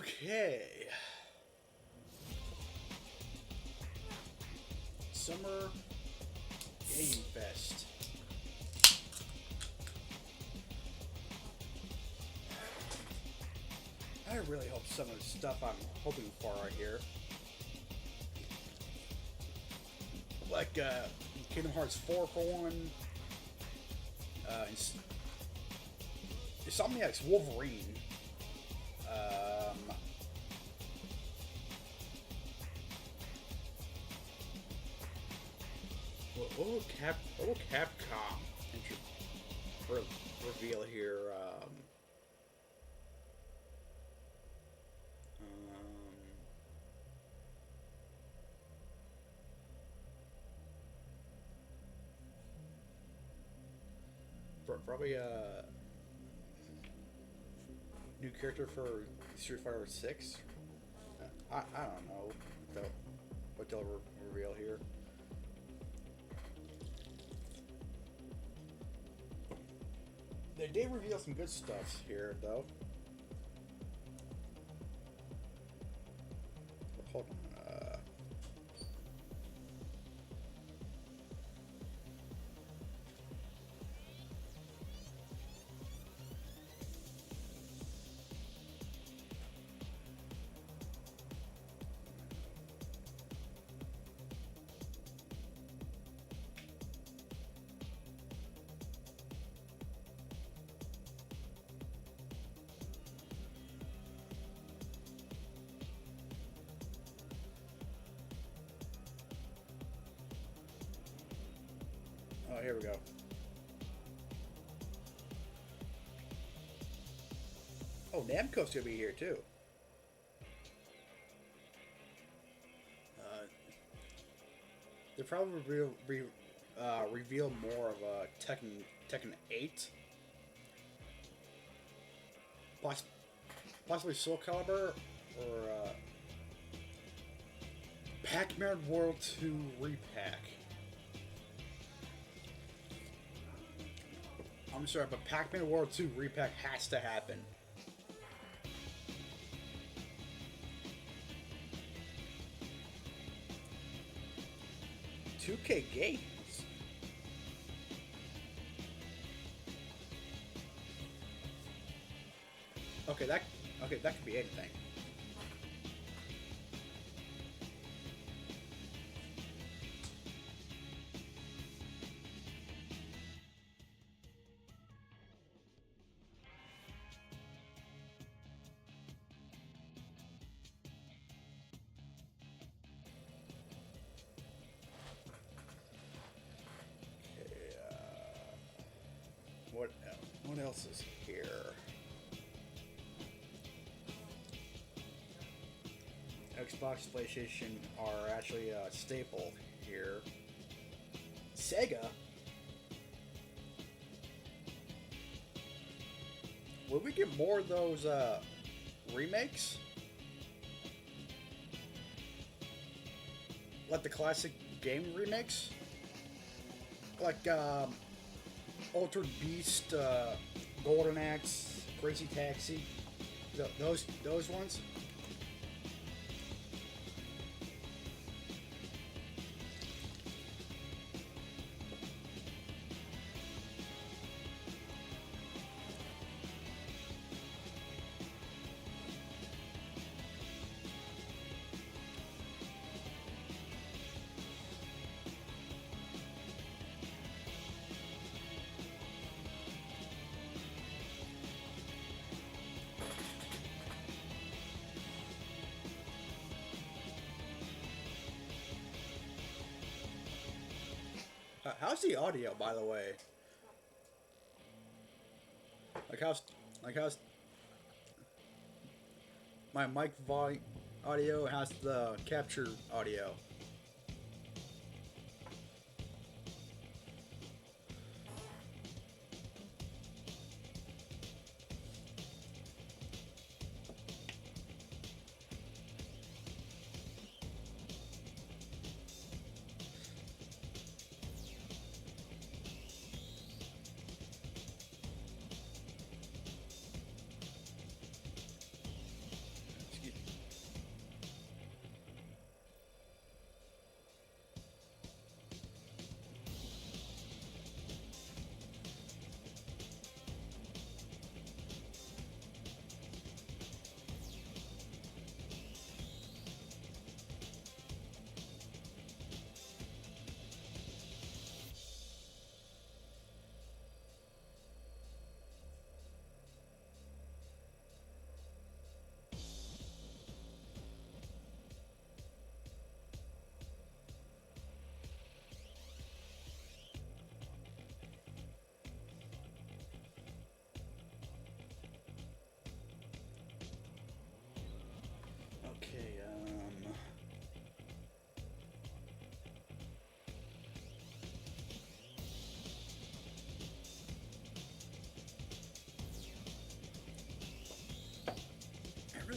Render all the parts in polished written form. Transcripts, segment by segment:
Okay. Summer Game Fest. I really hope some of the stuff I'm hoping for right here, like Kingdom Hearts 4 for one, Insomniac's Wolverine, um, what will Capcom reveal here? Um, Probably a new character for Street Fighter 6. I don't know what they'll reveal here. They did reveal some good stuff here, though. Hold on. Oh, here we go. Oh, Namco's gonna be here too. Uh, they probably reveal more of Tekken 8, possibly Soul Calibur or Pac-Man World 2 repack. I'm sorry, but Pac-Man World 2 repack has to happen. 2K Games. Okay, that could be anything. Okay, what else is here? Xbox, PlayStation are actually a staple here. Sega. Will we get more of those remakes? Like the classic game remakes? Like Altered Beast, Golden Axe, Crazy Taxi? Those ones? How's the audio, by the way? Like how's my mic volume audio? How's the capture audio?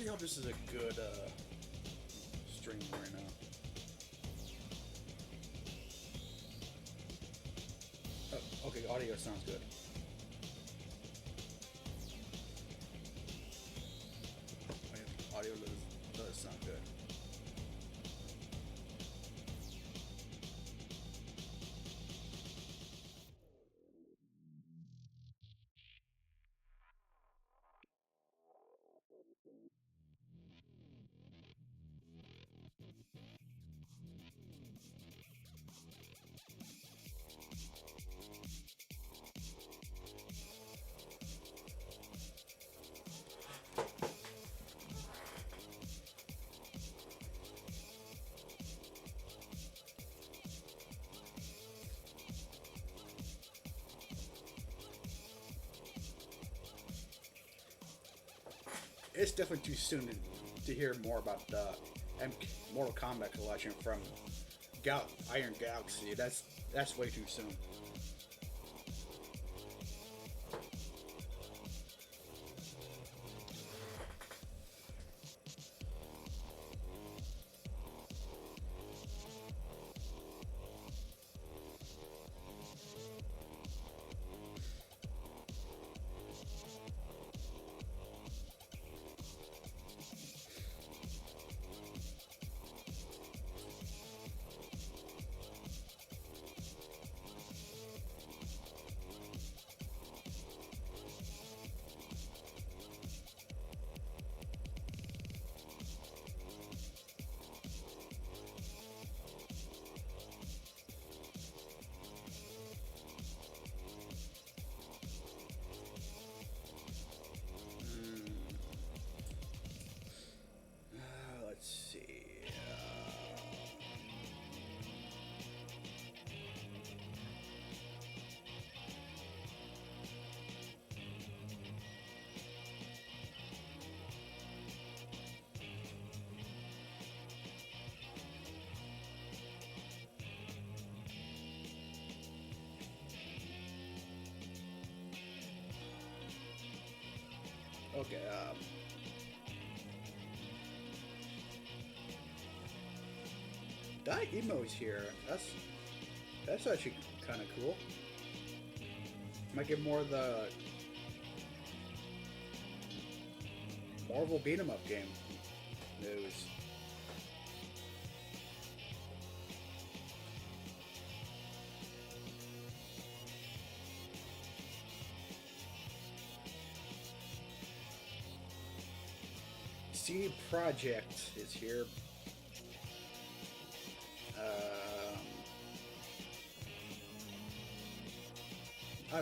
really hope this is a good stream right now. Oh, okay, audio sounds good. Audio does sound good. It's definitely too soon to hear more about the Mortal Kombat collection from Iron Galaxy. That's way too soon. Let's see. Okay. Daimo's here. That's actually kind of cool. Might get more of the Marvel beat 'em up game news. CD Projekt is here.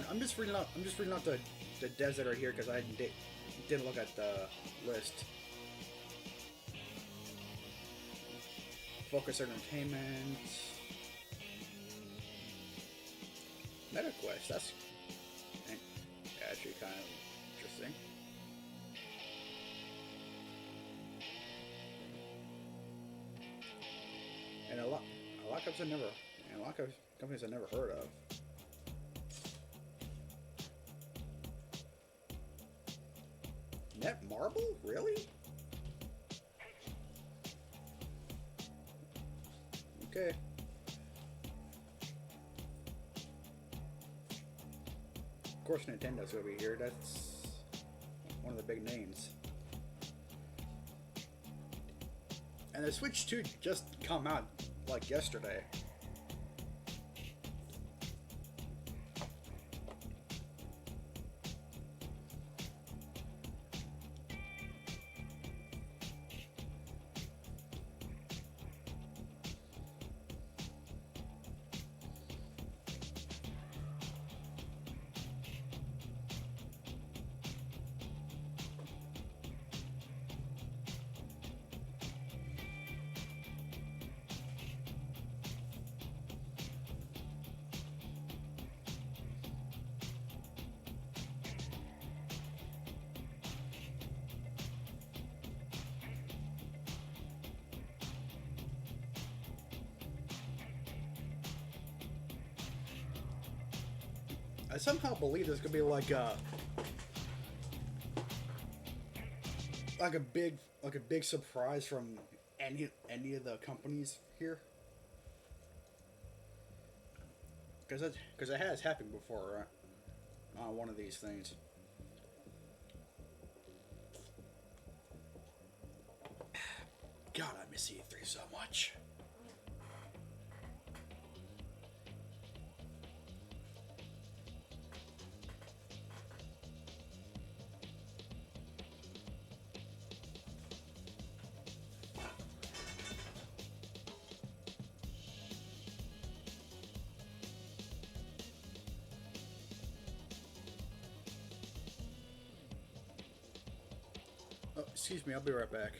I'm just reading out the devs that are here because I didn't look at the list. Focus Entertainment, MetaQuest. That's actually kind of interesting. And a lot of companies I've never heard of. Netmarble? Really? Okay. Of course Nintendo's over here. That's one of the big names. And the Switch 2 just come out like yesterday. I somehow believe there's gonna be like a like a big surprise from any of the companies here? Because it has happened before on one of these things. God, I miss E3 so much. Oh, excuse me, I'll be right back.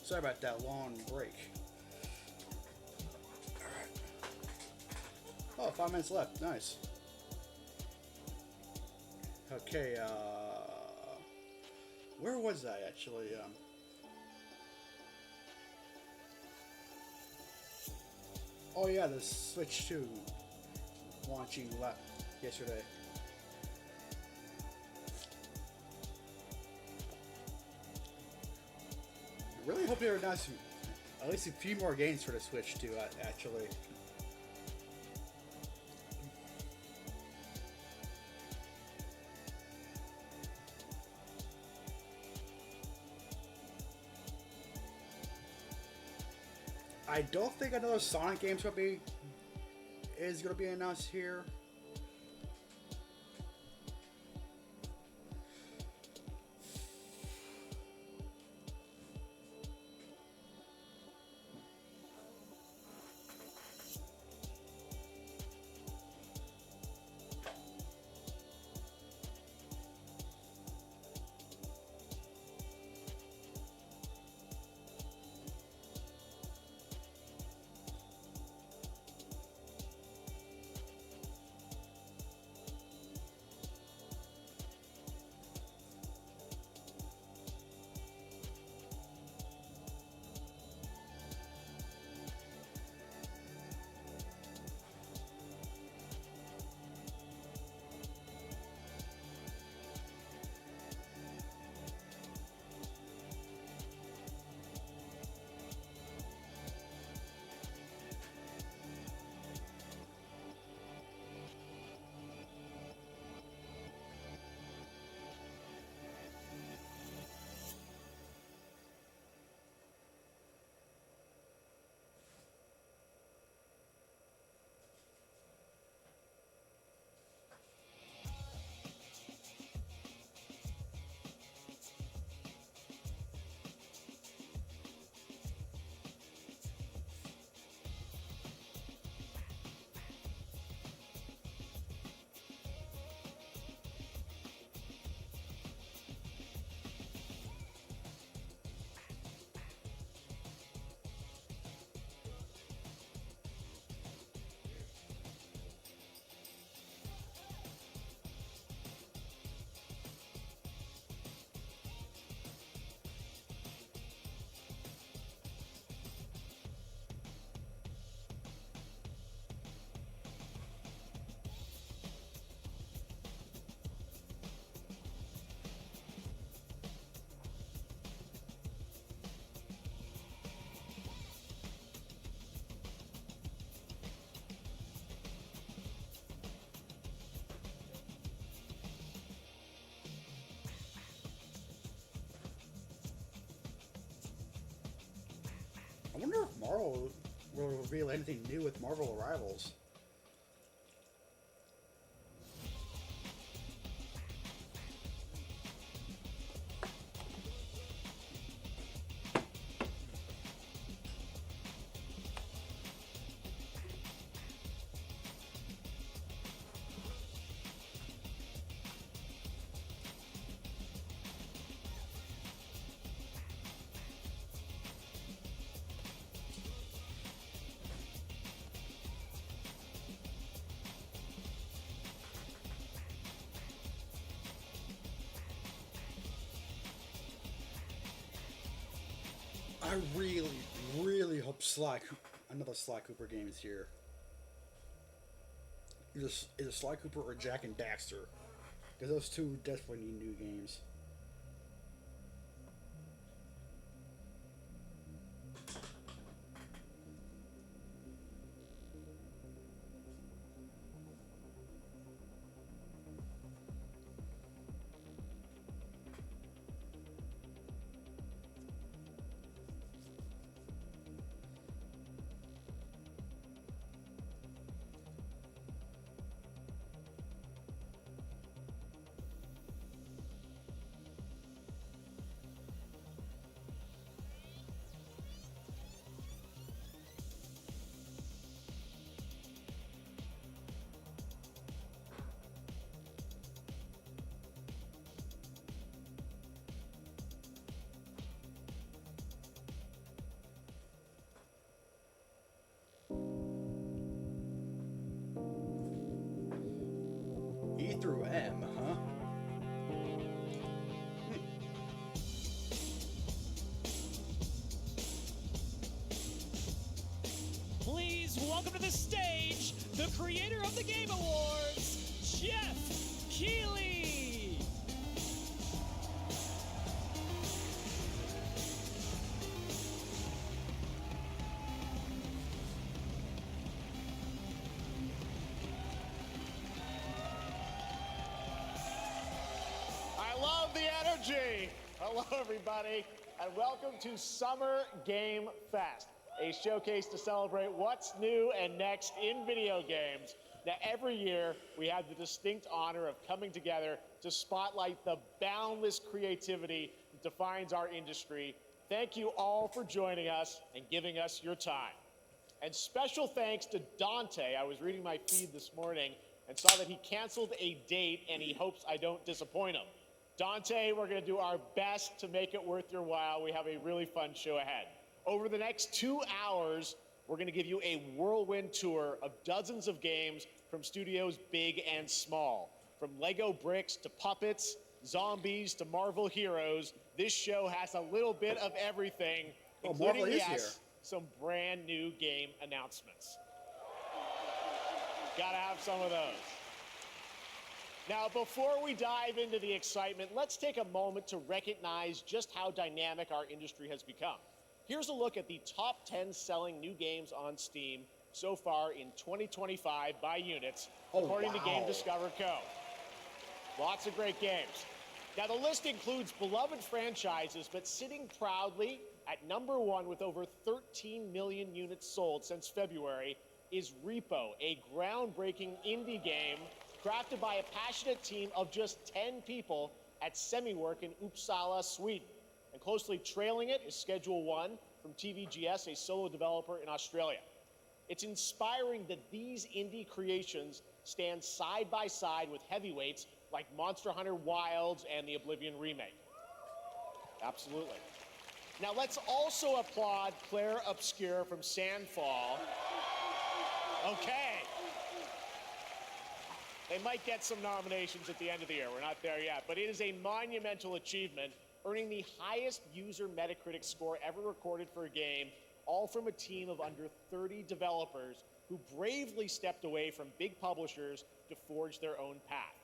Sorry about that long break. Oh, 5 minutes left. Nice. Okay, where was I actually? Oh yeah, the Switch 2 launching yesterday. I really hope there are not some, at least a few more games for the Switch 2, actually. I don't think another Sonic game's is gonna be announced here. I wonder if Marvel will reveal anything new with Marvel Arrivals. I really, really hope another Sly Cooper game is here. Either Sly Cooper or Jack and Daxter, because those two definitely need new games. E through M, huh? Please welcome to the stage the creator of the Game Awards, Jeff Keighley. I love the energy. Hello, everybody, and welcome to Summer Game Fest, a showcase to celebrate what's new and next in video games. Now, every year, we have the distinct honor of coming together to spotlight the boundless creativity that defines our industry. Thank you all for joining us and giving us your time. And special thanks to Dante. I was reading my feed this morning and saw that he canceled a date, and he hopes I don't disappoint him. Dante, we're going to do our best to make it worth your while. We have a really fun show ahead. Over the next 2 hours, we're going to give you a whirlwind tour of dozens of games from studios big and small. From Lego bricks to puppets, zombies to Marvel heroes, this show has a little bit of everything, including, some brand new game announcements. Gotta have some of those. Now, before we dive into the excitement, let's take a moment to recognize just how dynamic our industry has become. Here's a look at the top 10 selling new games on Steam so far in 2025 by units, according to Game Discover Co. Lots of great games. Now, the list includes beloved franchises, but sitting proudly at #1 with over 13 million units sold since February is Repo, a groundbreaking indie game crafted by a passionate team of just 10 people at Semiwork in Uppsala, Sweden. And closely trailing it is Schedule 1 from TVGS, a solo developer in Australia. It's inspiring that these indie creations stand side by side with heavyweights like Monster Hunter Wilds and the Oblivion remake. Absolutely. Now let's also applaud Claire Obscure from Sandfall. Okay. They might get some nominations at the end of the year. We're not there yet, but it is a monumental achievement, earning the highest user Metacritic score ever recorded for a game, all from a team of under 30 developers who bravely stepped away from big publishers to forge their own path.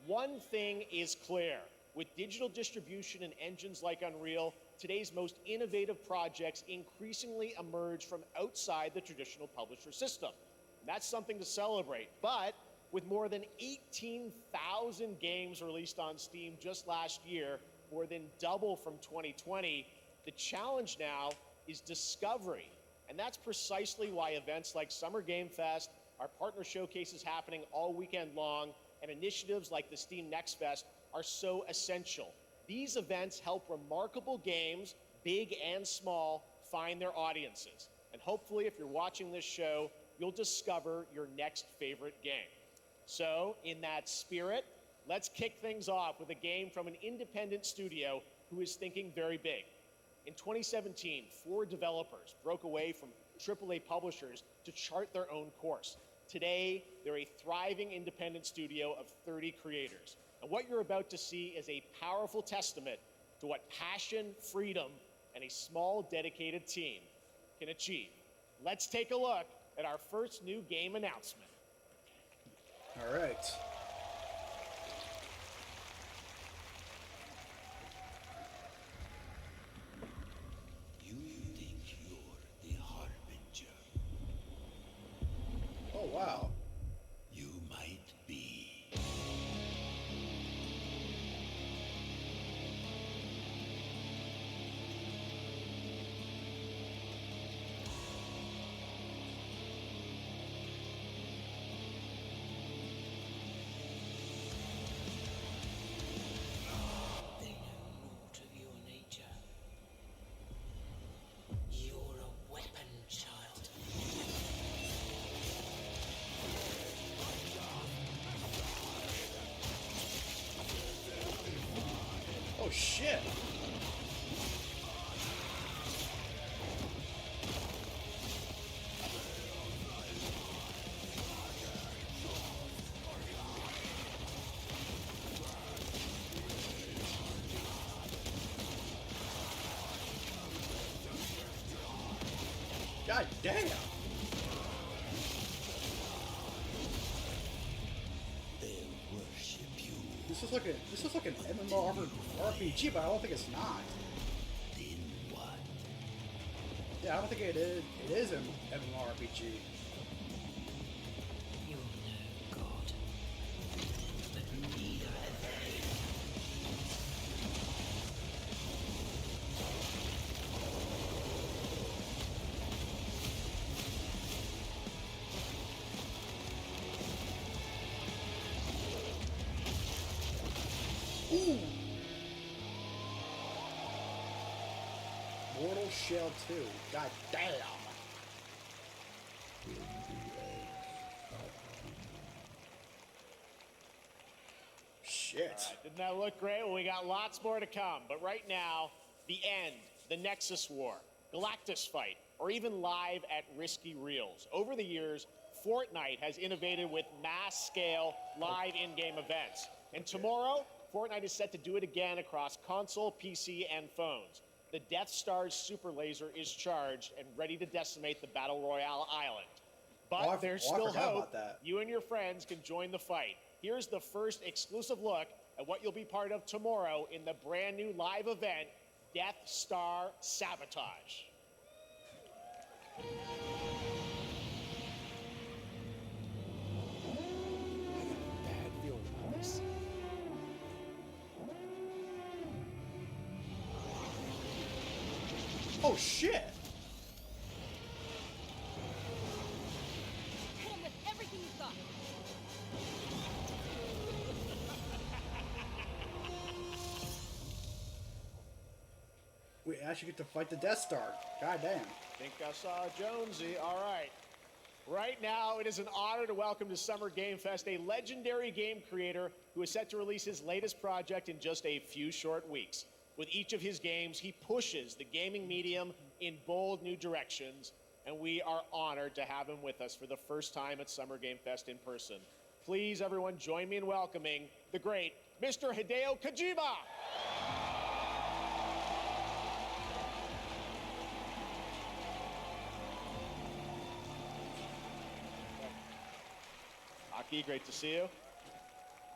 One thing is clear. With digital distribution and engines like Unreal, today's most innovative projects increasingly emerge from outside the traditional publisher system. And that's something to celebrate. But with more than 18,000 games released on Steam just last year, more than double from 2020, the challenge now is discovery. And that's precisely why events like Summer Game Fest, our partner showcases happening all weekend long, and initiatives like the Steam Next Fest are so essential. These events help remarkable games, big and small, find their audiences. And hopefully, if you're watching this show, you'll discover your next favorite game. So, in that spirit, let's kick things off with a game from an independent studio who is thinking very big. In 2017, 4 developers broke away from AAA publishers to chart their own course. Today, they're a thriving independent studio of 30 creators. And what you're about to see is a powerful testament to what passion, freedom, and a small dedicated team can achieve. Let's take a look at our first new game announcement. All right. You think you're the Harbinger? Oh, wow. You might be. They know naught of your nature. You're a weapon, child. Oh, shit. God damn. They'll worship you. This is like an MMORPG, but I don't think it's not. Then what? Yeah, I don't think it is. It is an MMORPG. You're no god. But neither are they. Ooh. Mortal Shell 2. God damn. Shit. All right, didn't that look great? Well, we got lots more to come. But right now, the end, the Nexus War, Galactus Fight, or even live at Risky Reels. Over the years, Fortnite has innovated with mass-scale live in-game events. And tomorrow, Fortnite is set to do it again across console, PC, and phones. The Death Star's super laser is charged and ready to decimate the Battle Royale island. But there's I still forgot hope. about that. You and your friends can join the fight. Here's the first exclusive look at what you'll be part of tomorrow in the brand new live event, Death Star Sabotage. Bad feeling about this. Oh shit. Hit him with everything you've got. We actually get to fight the Death Star. God damn. Think I saw Jonesy. All right. Right now, it is an honor to welcome to Summer Game Fest a legendary game creator who is set to release his latest project in just a few short weeks. With each of his games, he pushes the gaming medium in bold new directions, and we are honored to have him with us for the first time at Summer Game Fest in person. Please, everyone, join me in welcoming the great Mr. Hideo Kojima. Aki, great to see you.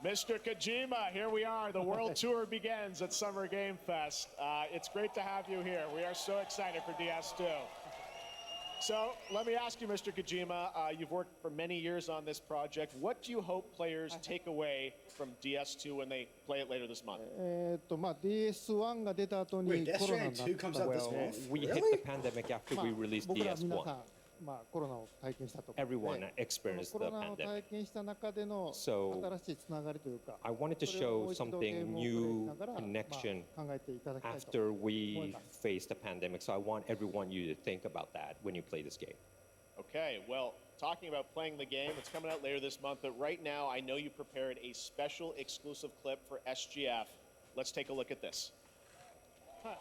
Mr. Kojima, here we are. The world tour begins at Summer Game Fest. It's great to have you here. We are so excited for DS2. So let me ask you, Mr. Kojima, you've worked for many years on this project. What do you hope players take away from DS2 when they play it later this month? DS1 が出た後 Wait, に Death コロナに Stranding なっ 2 た comes out this well, month? We hit Really? the pandemic after まあ we released 僕ら皆さ DS1. ん、コロナを体験したと思うので Everyone experienced コ the ロナを pandemic. 体験した中での So, 新しいつながりというか I wanted to それをも show う一度ゲー something ムをプレイし new ながら、 connection 考えていただきたいと after 思い we ます faced the pandemic. So I want everyone you to think about that when you play this game. Okay, well, talking about playing the game, it's coming out later this month, but right now I know you prepared a special exclusive clip for SGF. Let's take a look at this. はい、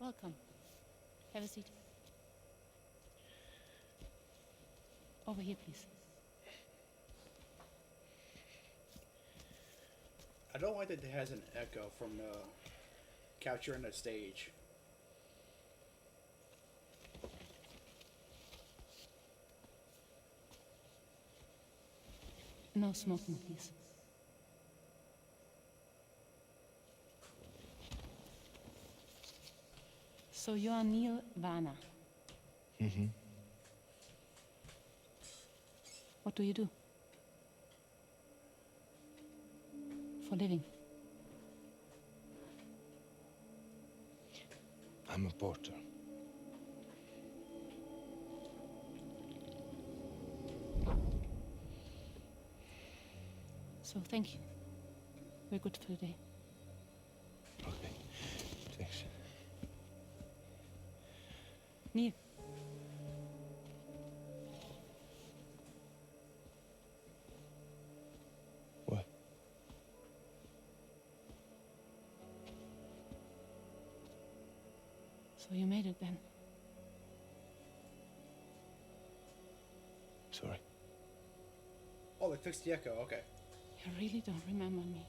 Welcome. Have a seat. Over here, please. I don't like that it has an echo from the capture on the stage. No smoking, please. So you are Neil Varna. Mm-hmm. What do you do? For a living? I'm a porter. So thank you. We're good for today. Okay. Thanks. Neil. What? So you made it then? Sorry. Oh, they fixed the echo. Okay. You really don't remember me.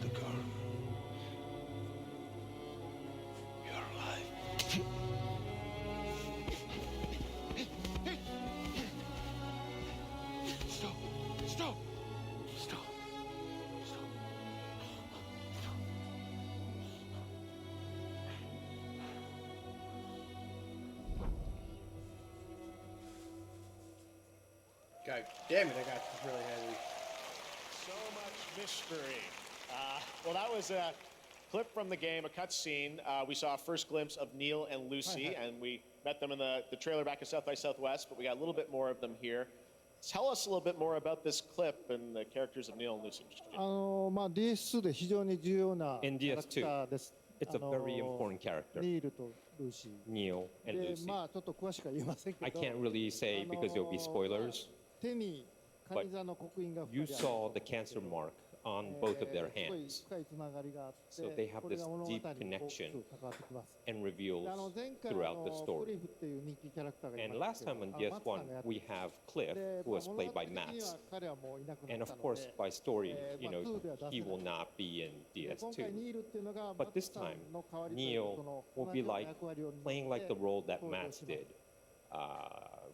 The girl. You're alive. Stop. Stop. Stop. Stop. God damn it, I got really heavy. So much mystery. Well, that was a clip from the game, a cutscene. We saw a first glimpse of Neil and Lucy, and we met them in the trailer back at South by Southwest, but we got a little bit more of them here. Tell us a little bit more about this clip and the characters of Neil and Lucy. Mr. Jim. まあ DS2 で非常に重要なキ In ャラクターです。 It's a very important character, ニールとルーシー。 Neil and で、 Lucy. まあちょっと詳しくは言えませんけど。 I can't really say because there'll be spoilers. 手にカニ座の刻印が You 2人ある saw the cancer mark on both of their すごい hands 深いつながりがあって、 So they have これが this 物語に deep connection 大きく関わってきます。 and で reveals 前回 throughout the ク story. リフっていう人気キャラクターがい And ま last したけ time ど on マツさん DS1, がやって we have Cliff, で who was 物 played 語 by 的には Mats. 彼はもういなくな And った of の course, で、 by story, you まあ know, 2では出せない he will not be in で今回 DS2. ニールっていうのが But マツ this さん time, の代わりというか Neil その will 同 be じような like 役割を担って playing like the role that 登場 Mats します did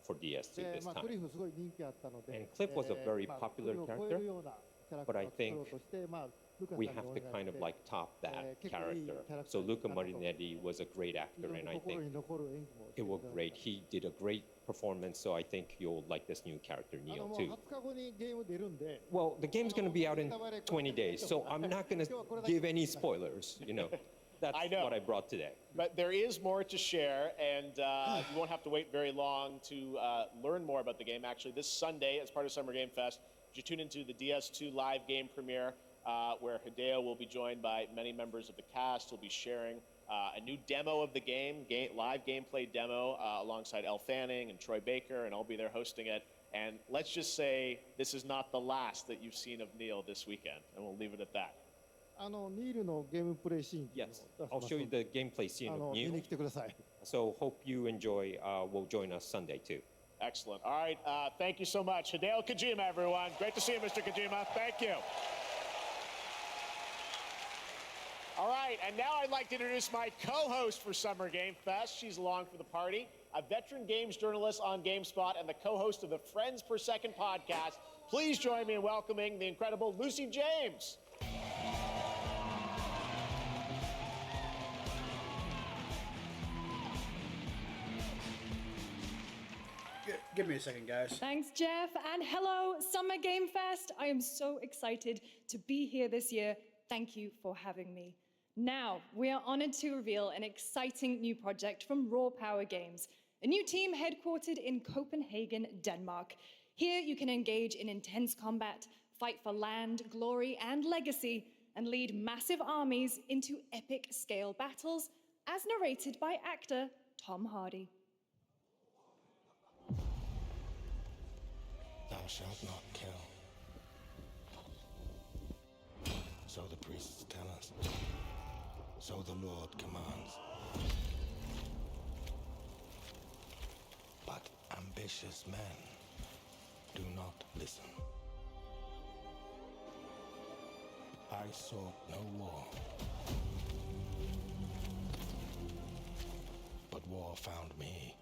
for DS2 で this まあ、ク time. リフすごい人気あったので、 And Cliff was a very まあ popular クリフを超え character, るようなキャラク but ター I を作ろ think うとして、まあ、ルカさん we に have お to 願い kind し of て like top that 結構いいキャ character. ラクター So に Luca なったと Marinetti was a great 非 actor, 常に and I 心 think に残る演技も it was great. He did a great performance, so I think you'll like this new character, あの Neil, もう too. 20日後にゲーム出るんで、 Well, the game's going to be out in 20 days, so I'm not going to give any spoilers, you know. That's I know. what I brought today. But there is more to share, and you won't have to wait very long to learn more about the game. Actually, this Sunday, as part of Summer Game Fest, you tune into the DS2 live game premiere, where Hideo will be joined by many members of the cast. He'll be sharing a new demo of the game, live gameplay demo, alongside Elle Fanning and Troy Baker, and I'll be there hosting it. And let's just say this is not the last that you've seen of Neil this weekend, and we'll leave it at that. あのニールのゲームプレイシーンっていうのを Yes, 出し I'll ます show you ので the gameplay scene あ of の見 Neil. に来てください。 So hope you enjoy. Will join us Sunday too. Excellent. All right, thank you so much. Hideo Kojima, everyone. Great to see you, Mr. Kojima. Thank you. All right, and now I'd like to introduce my co-host for Summer Game Fest. She's along for the party, a veteran games journalist on GameSpot and the co-host of the Friends Per Second podcast. Please join me in welcoming the incredible Lucy James. Give me a second, guys. Thanks, Jeff, and hello, Summer Game Fest. I am so excited to be here this year. Thank you for having me. Now, we are honored to reveal an exciting new project from Raw Power Games, a new team headquartered in Copenhagen, Denmark. Here, you can engage in intense combat, fight for land, glory, and legacy, and lead massive armies into epic scale battles as narrated by actor Tom Hardy. Thou shalt not kill. So the priests tell us. So the Lord commands. But ambitious men do not listen. I sought no war. But war found me.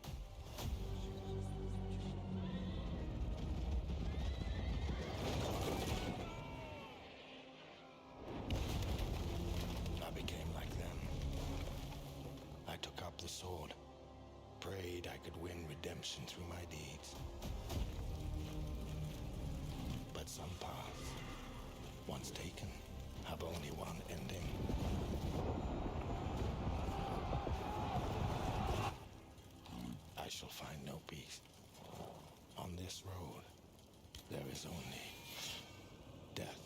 I became like them. I took up the sword, prayed I could win redemption through my deeds. But some paths, once taken, have only one ending. I shall find no peace. On this road, there is only death.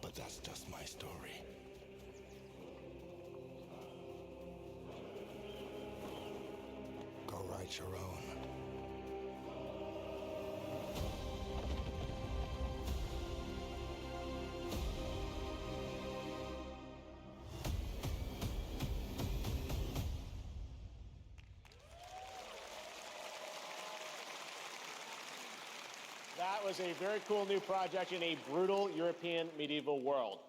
But that's just my story. Go write your own. That was a very cool new project in a brutal European medieval world.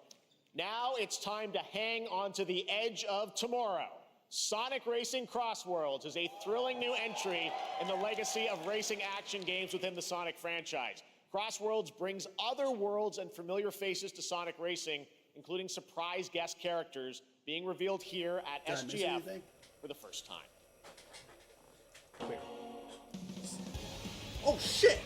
Now it's time to hang on to the edge of tomorrow. Sonic Racing Crossworlds is a thrilling new entry in the legacy of racing action games within the Sonic franchise. Crossworlds brings other worlds and familiar faces to Sonic Racing, including surprise guest characters being revealed here at Did I miss SGF anything? for the first time. Oh shit!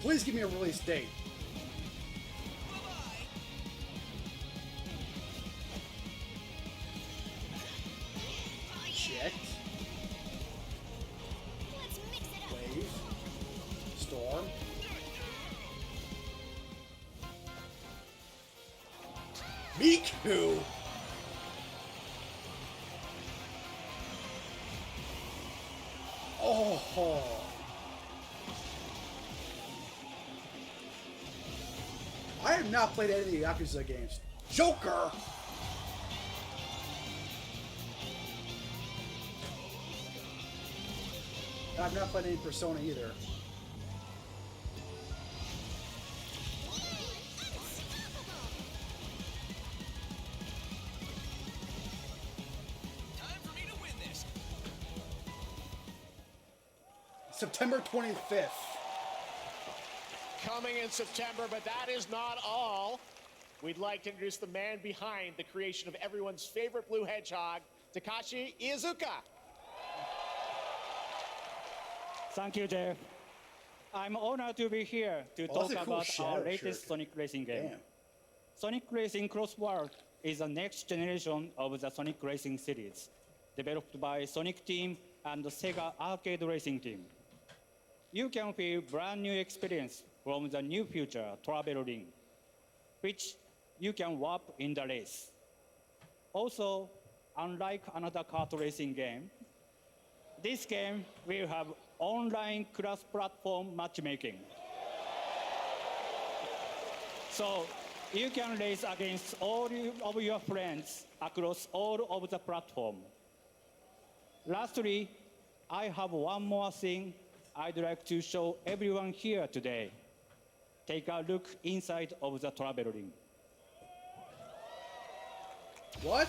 Please give me a release date. Checked. Wave. Storm. Miku! Oh! I have not played any of the Yakuza games. Joker! I've not played any Persona either. September 25th. Coming in September, but that is not all. We'd like to introduce the man behind the creation of everyone's favorite blue hedgehog, Takashi Iizuka. Thank you, Jeff. I'm honored to be here to Oh, that's talk a cool about our Shadow latest shirt. Sonic Racing game. Damn. Sonic Racing Cross World is the next generation of the Sonic Racing series, developed by Sonic Team and the Sega Arcade Racing Team. You can feel brand new experience from the new future travel ring, which you can warp in the race. Also, unlike another kart racing game, this game will have online cross-platform matchmaking. So you can race against all of your friends across all of the platform. Lastly, I have one more thing I'd like to show everyone here today. Take a look inside of the travel ring. What?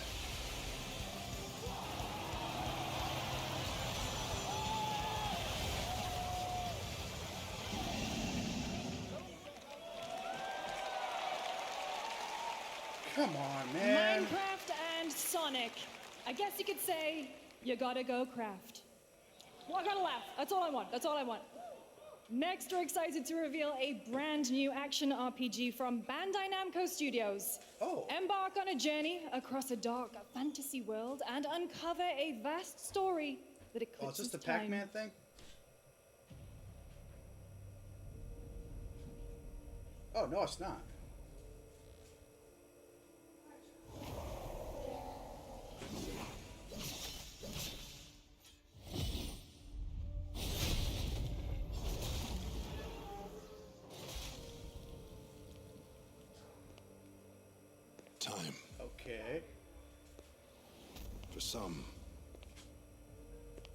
Come on, man. Minecraft and Sonic. I guess you could say, you gotta go craft. Well, I gotta laugh. That's all I want. That's all I want. Next, we're excited to reveal a brand new action RPG from Bandai Namco Studios. Oh. Embark on a journey across a dark fantasy world and uncover a vast story that Oh, is eclipses this the time. Pac-Man thing? Oh, no, it's not. Time. Okay. For some,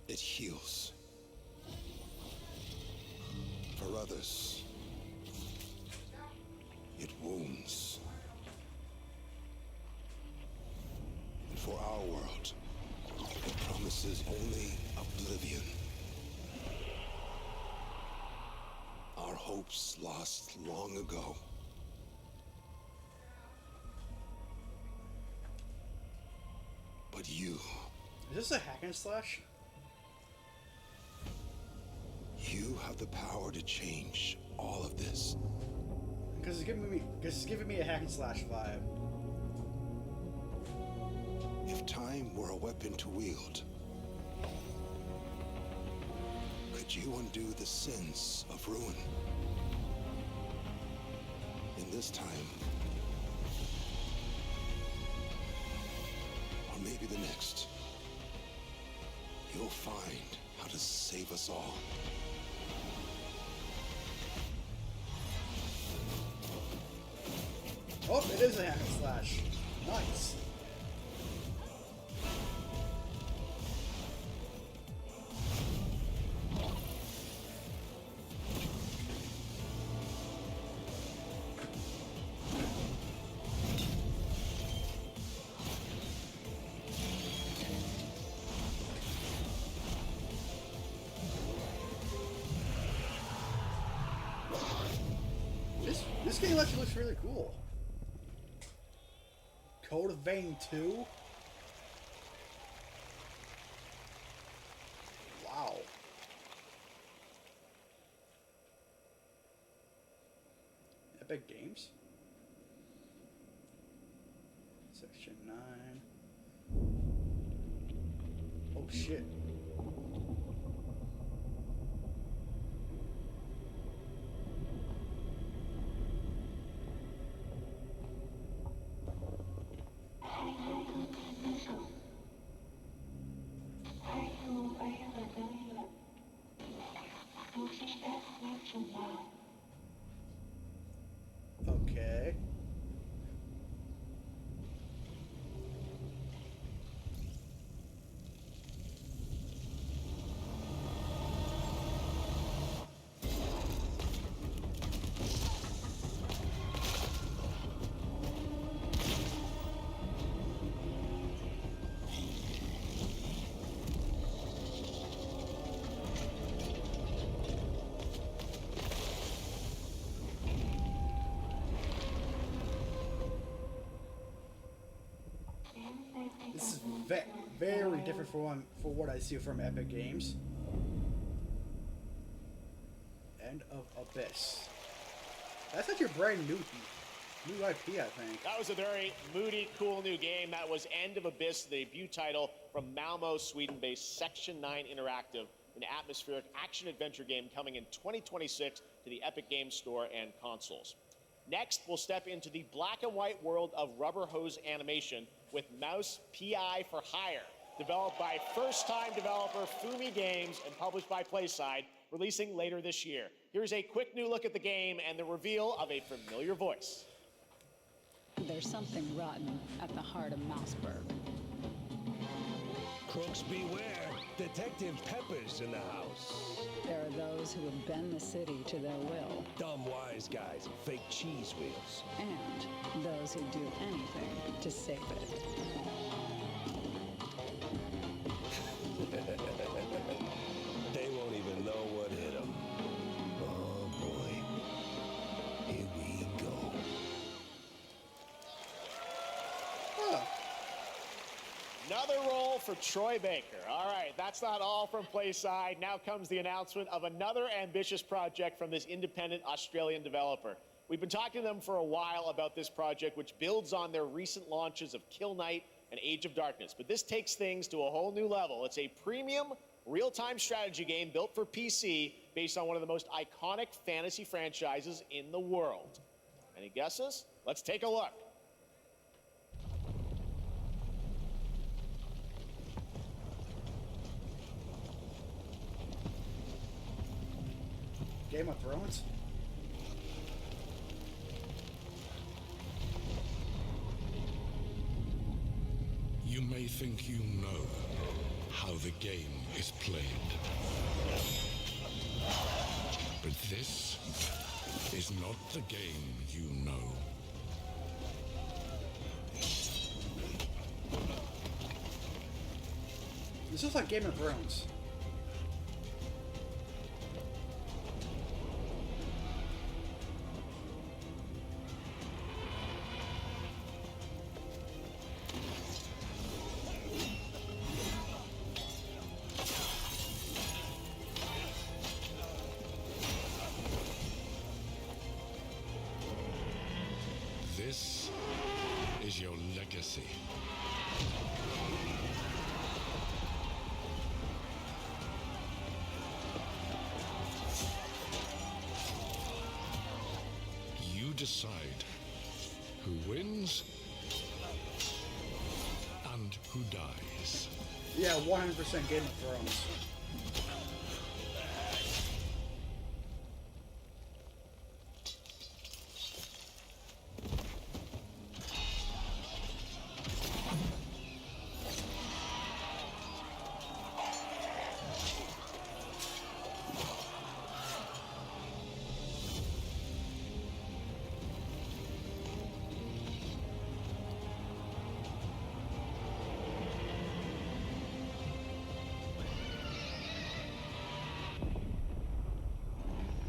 it heals. For others, it wounds. And for our world, it promises only oblivion. Our hopes lost long ago. But you, Is this a hack and slash? you have the power to change all of this. Because it's giving me a hack and slash vibe. If time were a weapon to wield, could you undo the sins of ruin? In this time, or maybe the next, you'll find how to save us all. Oh, it is a hack and slash. Nice. This game actually looks really cool. Code of Vein 2? Wow. Epic Games? Section 9. Oh shit. Okay. This is very different for what I see from Epic Games. End of Abyss. That's such a brand new IP, I think. That was a very moody, cool new game. That was End of Abyss, the debut title from Malmo, Sweden-based Section 9 Interactive, an atmospheric action-adventure game coming in 2026 to the Epic Games Store and consoles. Next, we'll step into the black and white world of rubber hose animation with Mouse P.I. for Hire, developed by first-time developer Fumi Games and published by PlaySide, releasing later this year. Here's a quick new look at the game and the reveal of a familiar voice. There's something rotten at the heart of Mouseburg. Crooks beware. Detective Pepper's in the house. There are those who would bend the city to their will. Dumb wise guys and fake cheese wheels. And those who do anything to save it. They won't even know what hit them. Oh boy. Here we go. Another role for Troy Baker. All right, that's not all from Playside. Now comes the announcement of another ambitious project from this independent Australian developer. We've been talking to them for a while about this project, which builds on their recent launches of Kill Knight and Age of Darkness. But this takes things to a whole new level. It's a premium, real-time strategy game built for PC based on one of the most iconic fantasy franchises in the world. Any guesses? Let's take a look. Game of Thrones? You may think you know how the game is played. But this is not the game you know. This is like Game of Thrones. This is your legacy. You decide who wins and who dies. Yeah, 100% Game of Thrones.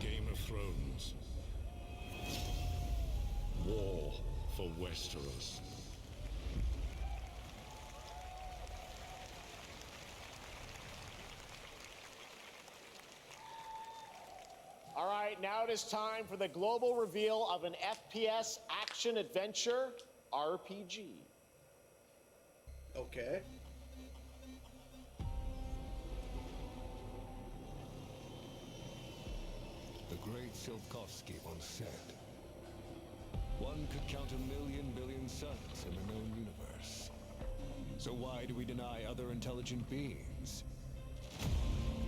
Game of Thrones. War for Westeros. All right, now it is time for the global reveal of an FPS action-adventure RPG. Okay. The great Silkovsky once said, one could count 1,000,000 billion suns in the known universe. So why do we deny other intelligent beings?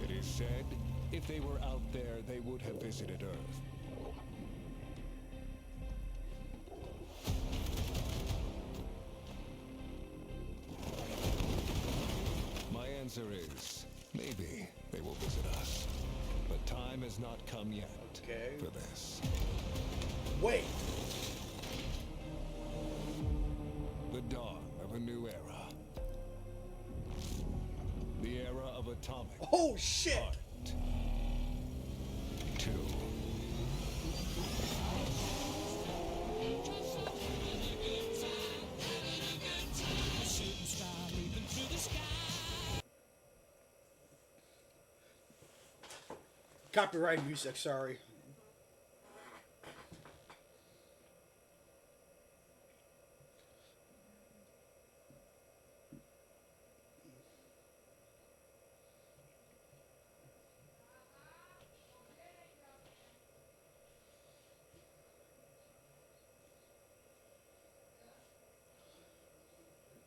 It is said, if they were out there, they would have visited Earth. My answer is, maybe they will visit us. But time has not come yet for this. Wait. The dawn of a new era. The era of atomic. Oh shit! Art. 2. Copyright music, sorry.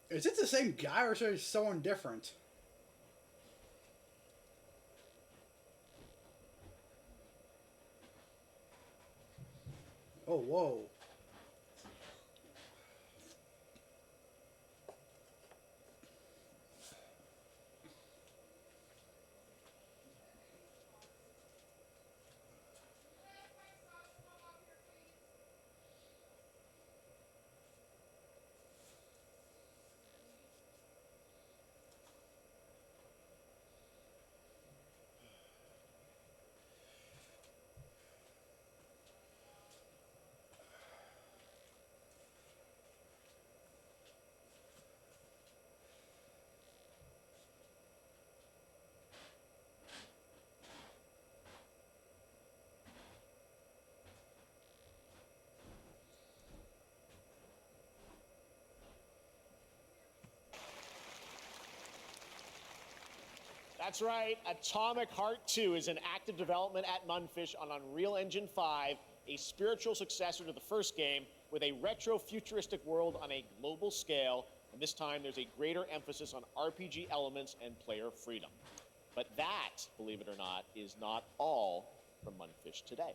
Is it the same guy or is it someone different? Oh, whoa. That's right. Atomic Heart 2 is in active development at Munfish on Unreal Engine 5, a spiritual successor to the first game with a retro-futuristic world on a global scale, and this time there's a greater emphasis on RPG elements and player freedom. But that, believe it or not, is not all from Munfish today.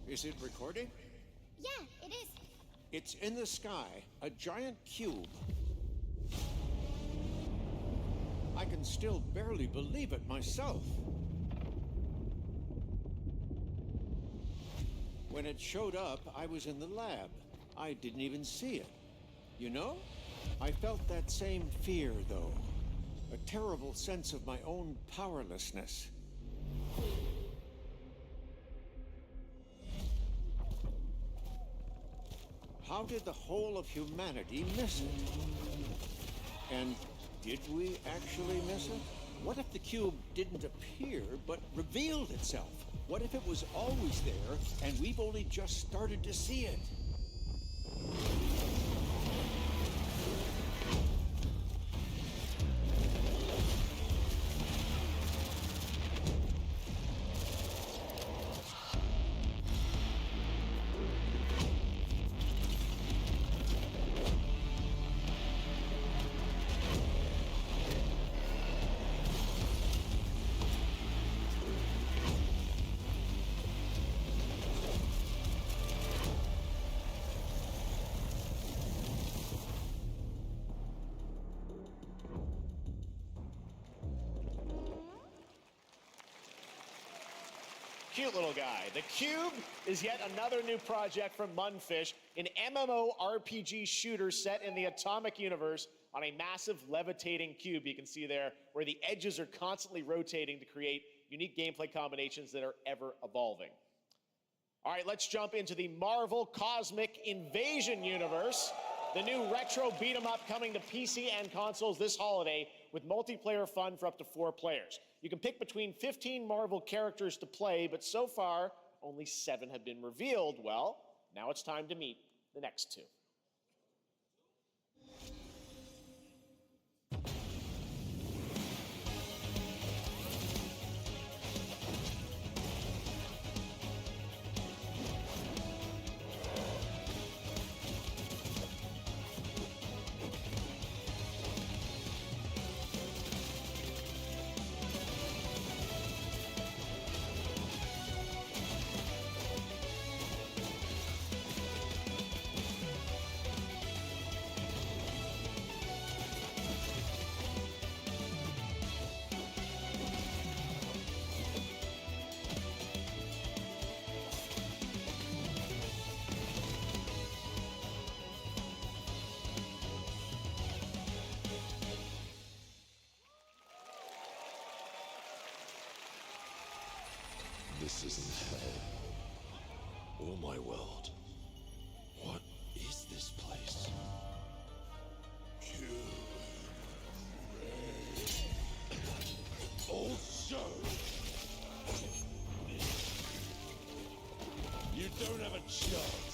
Is it recording? Yeah, it is. It's in the sky, a giant cube. I can still barely believe it myself. When it showed up, I was in the lab. I didn't even see it. You know, I felt that same fear, though. A terrible sense of my own powerlessness. How did the whole of humanity miss it? And did we actually miss it? What if the cube didn't appear, but revealed itself? What if it was always there, and we've only just started to see it? Cute little guy. The Cube is yet another new project from Munfish, an MMORPG shooter set in the Atomic universe on a massive levitating cube you can see there, where the edges are constantly rotating to create unique gameplay combinations that are ever evolving. All right, let's jump into the Marvel Cosmic Invasion universe, the new retro beat 'em up coming to PC and consoles this holiday with multiplayer fun for up to 4 players. You can pick between 15 Marvel characters to play, but so far, only 7 have been revealed. Well, now it's time to meet the next 2. This isn't hell or my world. What is this place? Also, you don't have a chance.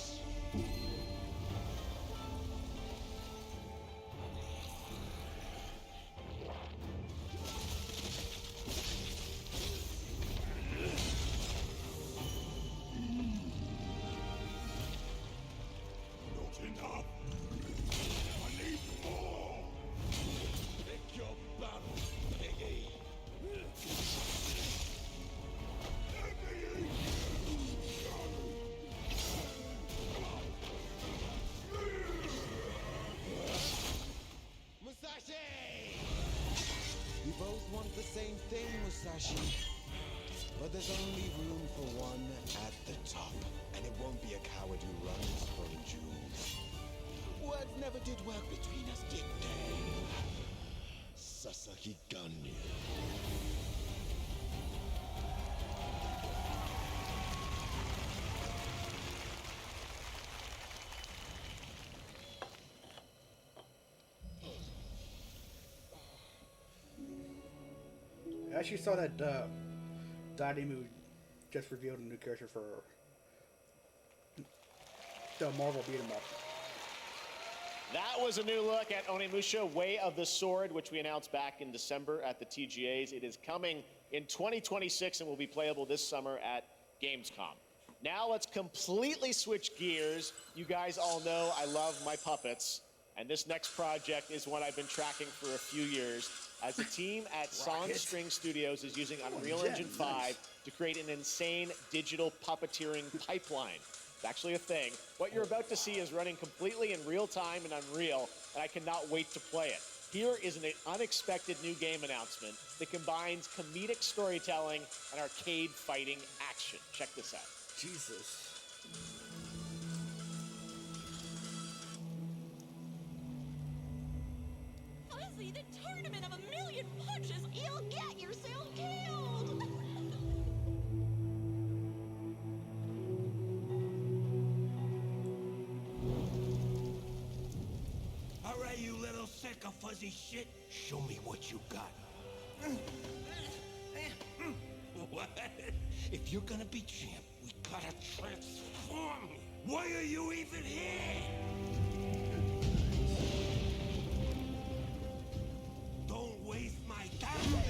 We both want the same thing, Musashi. But there's only room for one at the top. And it won't be a coward who runs from jewels. Words never did work between us, did they? Sasaki Ganyu. I actually saw that Daimu just revealed a new character for the Marvel beat 'em up. That was a new look at Onimusha Way of the Sword, which we announced back in December at the TGAs. It is coming in 2026 and will be playable this summer at Gamescom. Now let's completely switch gears. You guys all know I love my puppets, and this next project is one I've been tracking for a few years, as the team at Solid String Studios is using Unreal Engine 5 to create an insane digital puppeteering pipeline. It's actually a thing. What you're about to see is running completely in real time in Unreal, and I cannot wait to play it. Here is an unexpected new game announcement that combines comedic storytelling and arcade fighting action. Check this out. Jesus. Fuzzy, the tournament of a million punches, you'll get yourself killed! All right, you little sick of fuzzy shit. Show me what you got. What? If you're gonna be champ, we gotta transform. Why are you even here? Don't waste my time.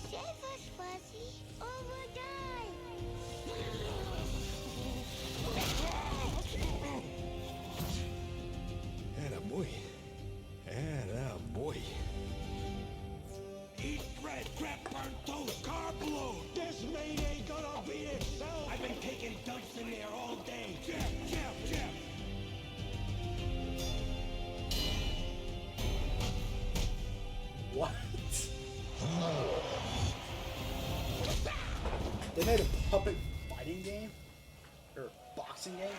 Save us, Fuzzy, or we'll die! Attaboy. Attaboy. Eat bread, crap, burnt toast, carb load. This maid ain't gonna beat itself. I've been taking dumps in there all day. Jeff. What? They made a puppet fighting game? Or boxing game?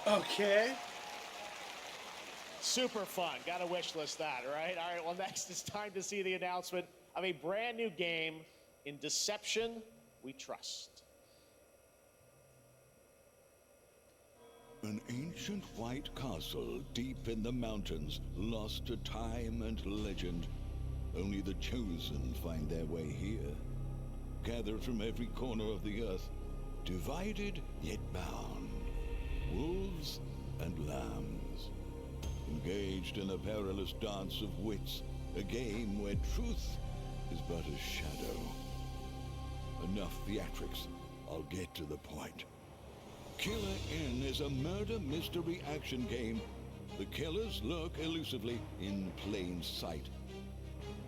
Okay. Super fun. Gotta wish list that, right? All right, well, next it's time to see the announcement of a brand new game in Deception We Trust. An ancient white castle deep in the mountains, lost to time and legend. Only the chosen find their way here. Gathered from every corner of the earth, divided yet bound. Wolves and lambs, engaged in a perilous dance of wits, a game where truth is but a shadow. Enough theatrics, I'll get to the point. Killer Inn is a murder mystery action game. The killers lurk elusively in plain sight.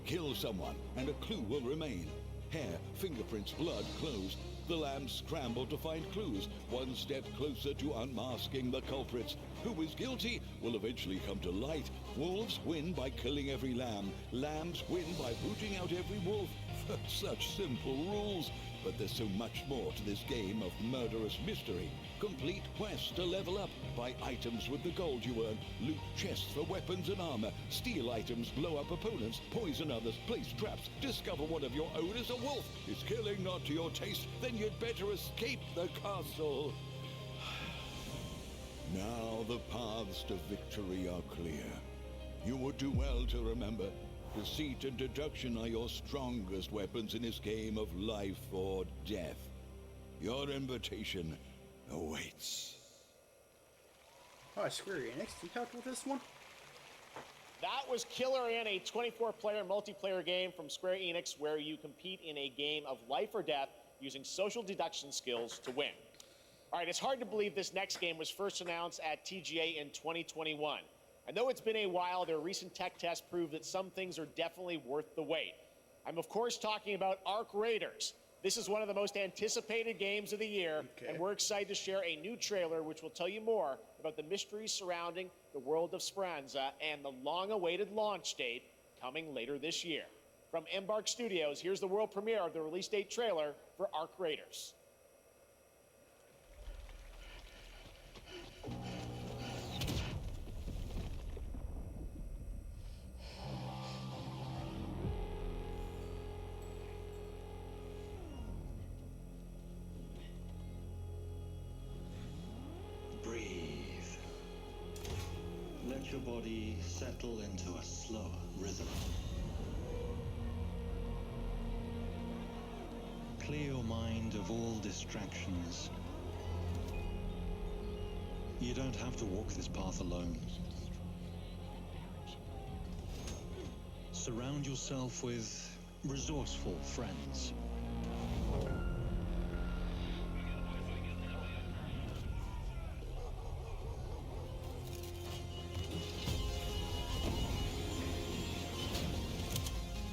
Kill someone and a clue will remain. Hair, fingerprints, blood, clothes. The lambs scramble to find clues, one step closer to unmasking the culprits. Who is guilty will eventually come to light. Wolves win by killing every lamb. Lambs win by booting out every wolf. Such simple rules. But there's so much more to this game of murderous mystery. Complete quests to level up. Buy items with the gold you earn. Loot chests for weapons and armor. Steal items, blow up opponents, poison others, place traps. Discover one of your own is a wolf. Is killing not to your taste? Then you'd better escape the castle. Now the paths to victory are clear. You would do well to remember, deceit and deduction are your strongest weapons in this game of life or death. Your invitation awaits. Oh, Square Enix, you helped with this one? That was Killer Inn, a 24-player multiplayer game from Square Enix where you compete in a game of life or death using social deduction skills to win. All right, it's hard to believe this next game was first announced at TGA in 2021. And though it's been a while, their recent tech tests prove that some things are definitely worth the wait. I'm of course talking about Arc Raiders. This is one of the most anticipated games of the year, and we're excited to share a new trailer which will tell you more about the mysteries surrounding the world of Speranza and the long-awaited launch date coming later this year. From Embark Studios, here's the world premiere of the release date trailer for Arc Raiders. Breathe. Let your body settle into a slower rhythm. Clear your mind of all distractions. You don't have to walk this path alone. Surround yourself with resourceful friends.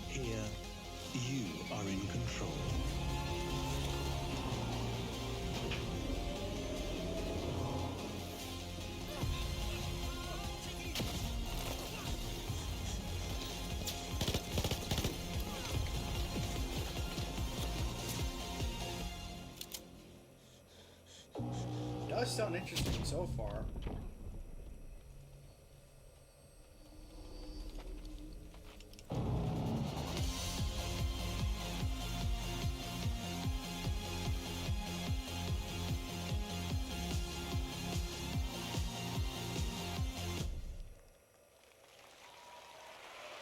Here, you are in control. Does sound interesting so far.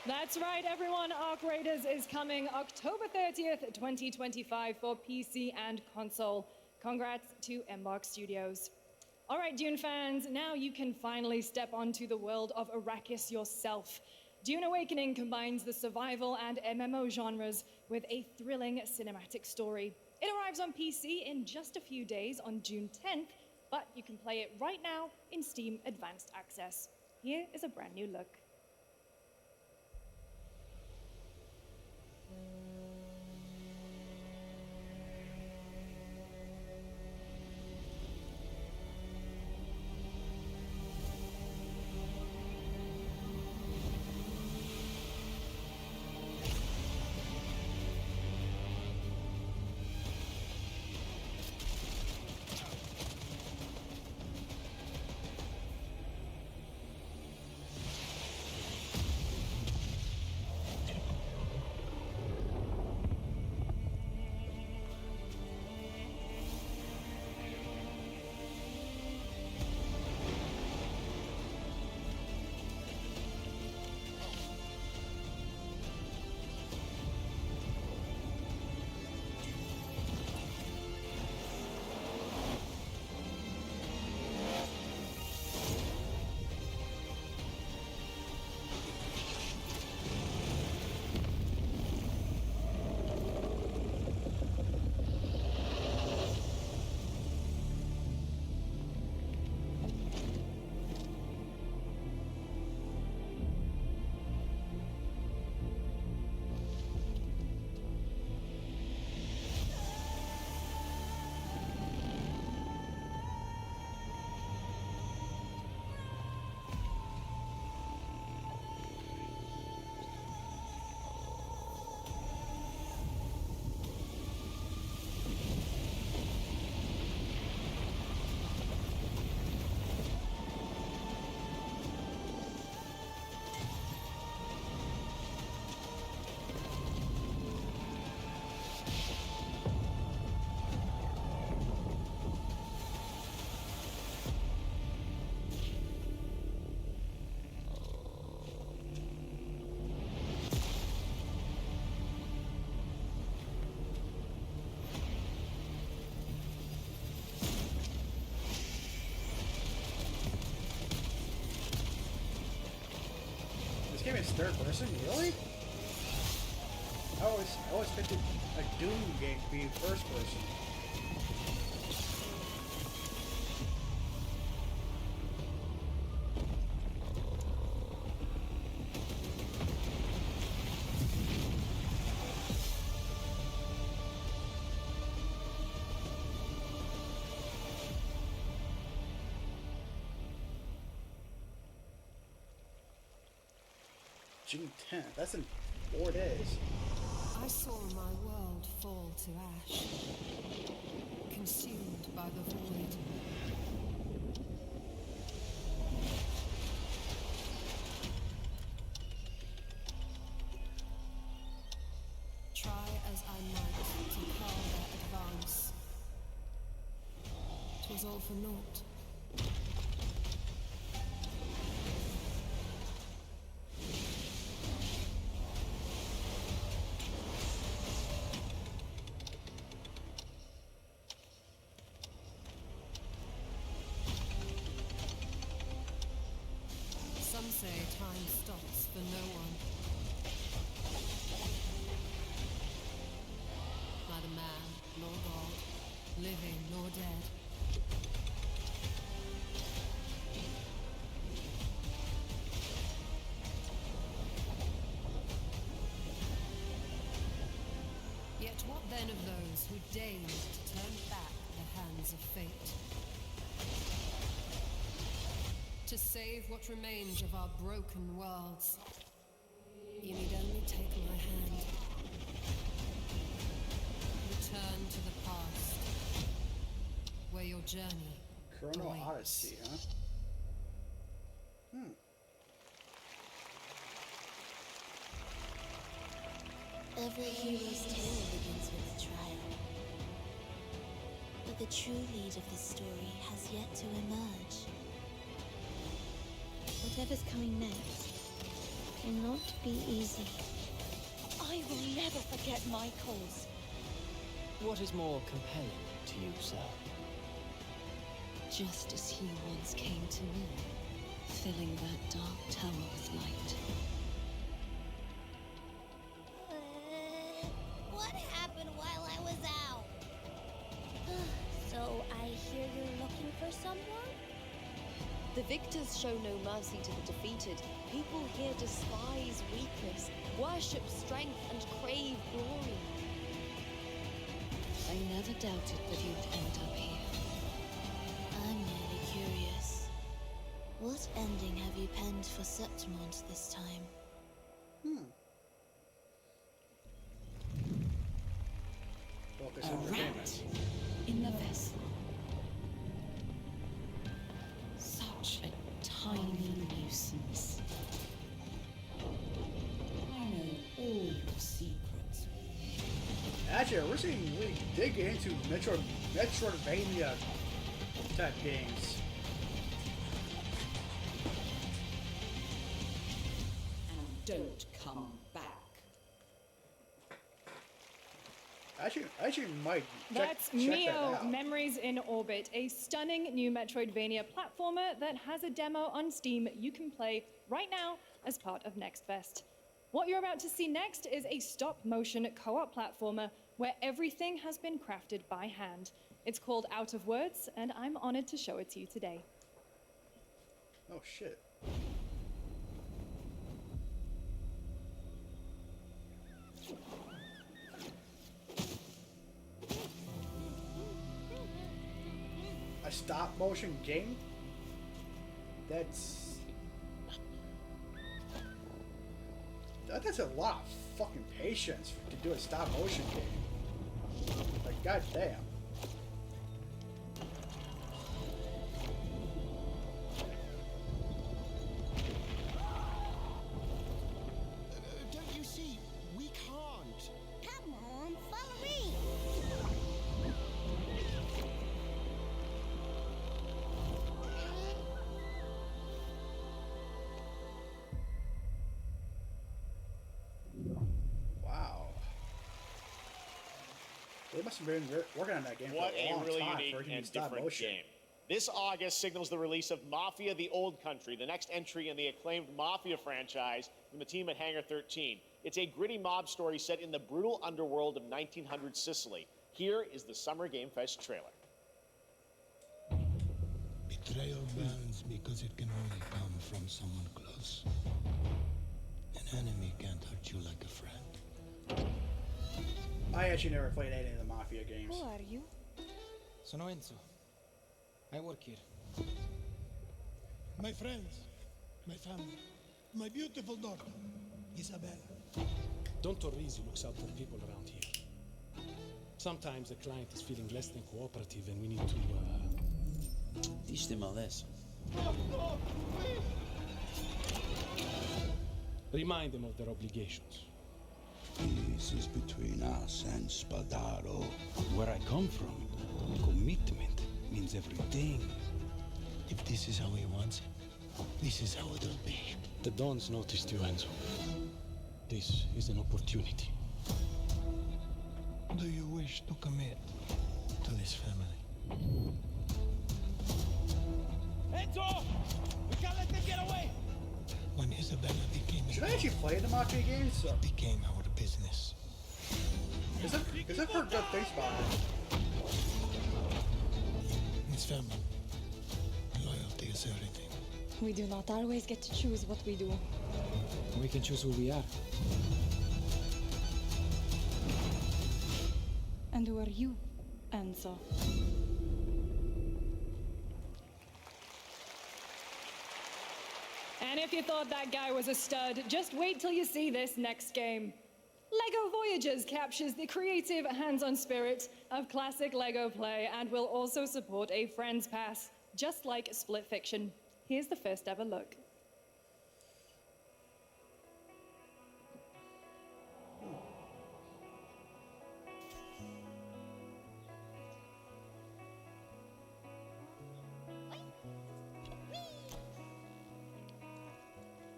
That's right, everyone. Arc Raiders is coming October 30th, 2025 for PC and console. Congrats to Embark Studios. All right, Dune fans, now you can finally step onto the world of Arrakis yourself. Dune Awakening combines the survival and MMO genres with a thrilling cinematic story. It arrives on PC in just a few days on June 10th, but you can play it right now in Steam Advanced Access. Here is a brand new look. This game is third person, really? I always expected a Doom game to be first person. June 10th. That's in 4 days. I saw my world fall to ash, consumed by the void. Try as I might to quell their advance. 'Twas all for naught. But what then of those who deigned to turn back the hands of fate? To save what remains of our broken worlds, you need only take my hand. Return to the past, where your journey Chrono awaits. Odyssey, huh? Every hero's tale begins with a trial. But the true lead of the story has yet to emerge. Whatever's coming next will not be easy. I will never forget my cause. What is more compelling to you, sir? Just as he once came to me, filling that dark tower with light. What happened while I was out? So I hear you're looking for someone? The victors show no mercy to the defeated. People here despise weakness, worship strength, and crave glory. I never doubted that you'd end up here. I'm merely curious. What ending have you penned for Septimont this time? Focus A on the rat famous. in the vessel. Such a tiny nuisance. I know all your secrets. Actually, we're seeing we dig into Metroidvania type games. And don't come back. Actually might That's check Neo that out. Memories in Orbit, a stunning new Metroidvania platformer that has a demo on Steam you can play right now as part of Next Fest. What you're about to see next is a stop-motion co-op platformer where everything has been crafted by hand. It's called Out of Words, and I'm honored to show it to you today. Oh shit. A stop motion game? That's a lot of fucking patience to do a stop motion game. Like goddamn. Don't you see? We can't. Come on, follow me! Wow. They must have been working on that game What for a a long really time unique for it to be and stop different motion. game. This August signals the release of Mafia: The Old Country, the next entry in the acclaimed Mafia franchise from the team at Hangar 13. It's a gritty mob story set in the brutal underworld of 1900 Sicily. Here is the Summer Game Fest trailer. Betrayal burns because it can only come from someone close. An enemy can't hurt you like a friend. I actually never played any of the Mafia games. Who are you? Sono Enzo. I work here. My friends, my family, my beautiful daughter, Isabella. Don Torrisi looks out for people around here. Sometimes the client is feeling less than cooperative and we need to, Teach them a lesson. remind them of their obligations. This is between us and Spadaro. Where I come from, commitment means everything. If this is how he wants it, this is how it'll be. The Dons noticed you, Enzo. This is an opportunity. Do you wish to commit to this family? Enzo! We can't let them get away! When Isabella became Should I actually play the Mafia games? it became our business. Because I've heard good things about it. It's family. Loyalty is everything. We do not always get to choose what we do. We can choose who we are. And who are you, Enzo? And if you thought that guy was a stud, just wait till you see this next game. LEGO Voyages captures the creative, hands-on spirit of classic LEGO play and will also support a Friends Pass, just like Split Fiction. Here's the first ever look.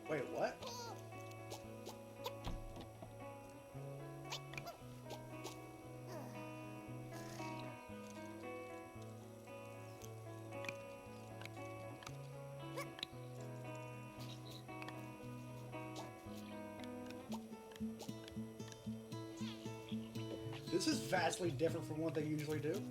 Wait, what? This is vastly different from what they usually do.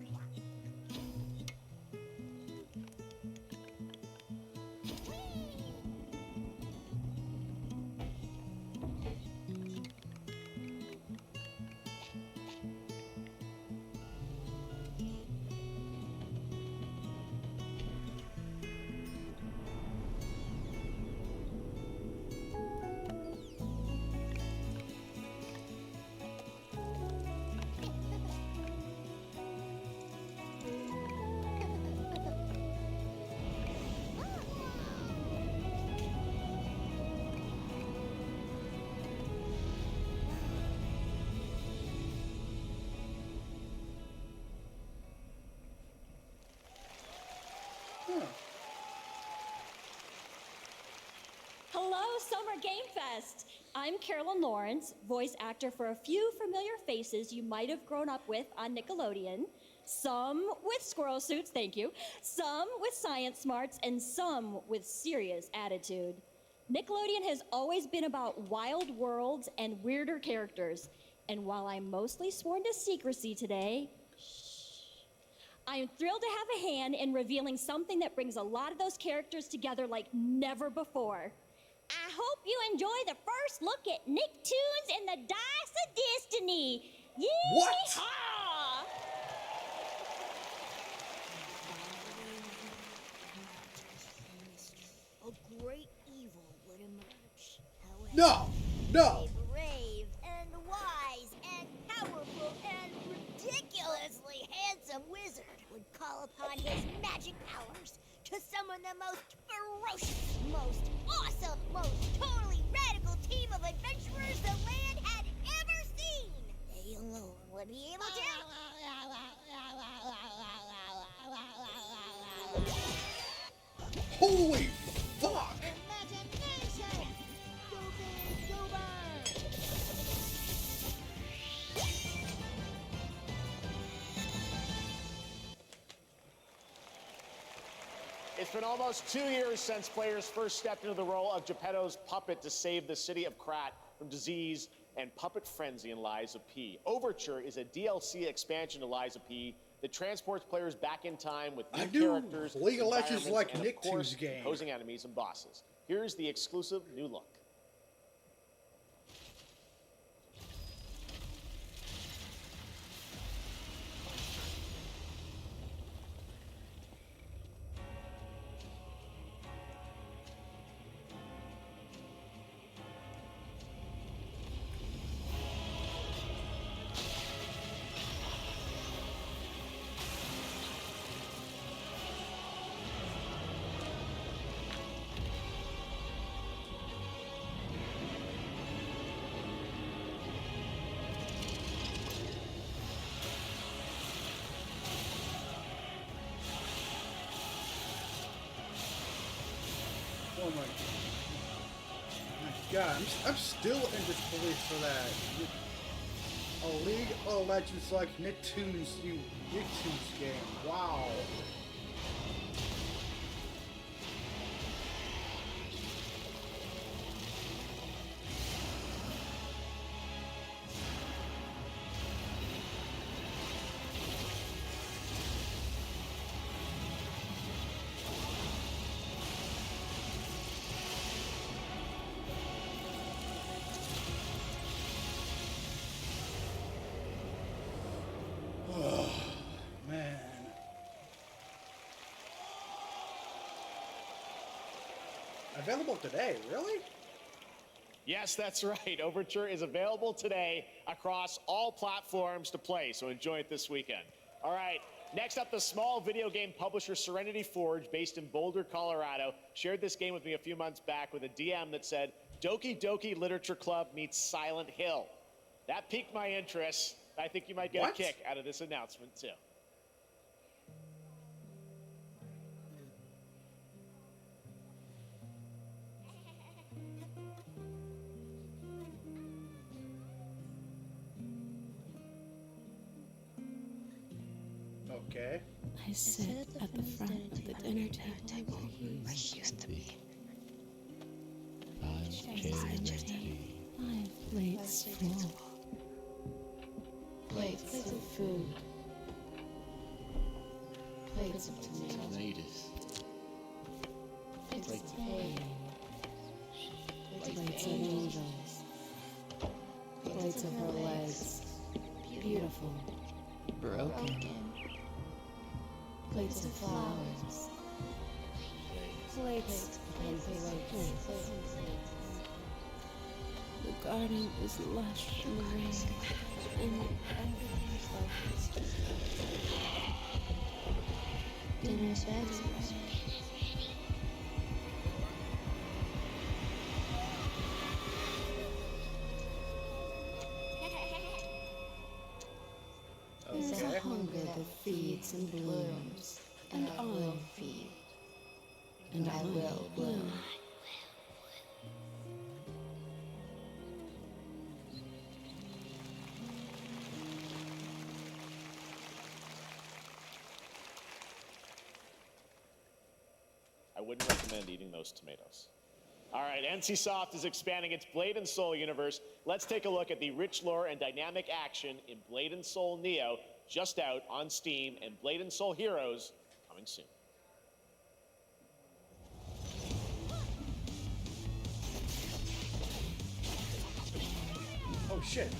Hello, Summer Game Fest! I'm Carolyn Lawrence, voice actor for a few familiar faces you might have grown up with on Nickelodeon. Some with squirrel suits, thank you. Some with science smarts, and some with serious attitude. Nickelodeon has always been about wild worlds and weirder characters. And while I'm mostly sworn to secrecy today, I am thrilled to have a hand in revealing something that brings a lot of those characters together like never before. I hope you enjoy the first look at Nicktoons and the Dice of Destiny. Yeehaw! A great evil would emerge. However, No! a brave and wise and powerful and ridiculously handsome wizard would call upon his magic powers to summon the most ferocious, most awesome, most totally radical team of adventurers the land had ever seen. They alone would be able to... Holy fuck! Imagination! Go big, It's been almost 2 years since players first stepped into the role of Geppetto's puppet to save the city of Krat from disease and puppet frenzy in Lies of P. Overture is a DLC expansion to Lies of P that transports players back in time with new characters, League of Legends environments, like and of course, Nicktoons game. opposing enemies and bosses. Here's the exclusive new look. Oh my god, I'm still in disbelief for that. A League of Legends like Nicktoons game. Wow. Available today, really? Yes, that's right. Overture is available today across all platforms to play, so enjoy it this weekend. All right, next up, the small video game publisher Serenity Forge, based in Boulder, Colorado, shared this game with me a few months back with a DM that said, Doki Doki Literature Club meets Silent Hill. That piqued my interest. I think you might get a kick out of this announcement, too. Okay. I sit at the front of the dinner table where she used to be. My plates full. Plates of food. Plates of tomatoes. Plates of hay. Plates of angels. Plates of her legs. Beautiful. Broken. Plates of flowers. Plates and plates. The garden is lush and green, and everything's focused. Dinner's ready. There's a hunger that feeds and blooms, and I will feed, and I will bloom. I wouldn't recommend eating those tomatoes. All right, NCSoft is expanding its Blade and Soul universe. Let's take a look at the rich lore and dynamic action in Blade and Soul Neo, just out on Steam, and Blade and Soul Heroes coming soon. Oh shit.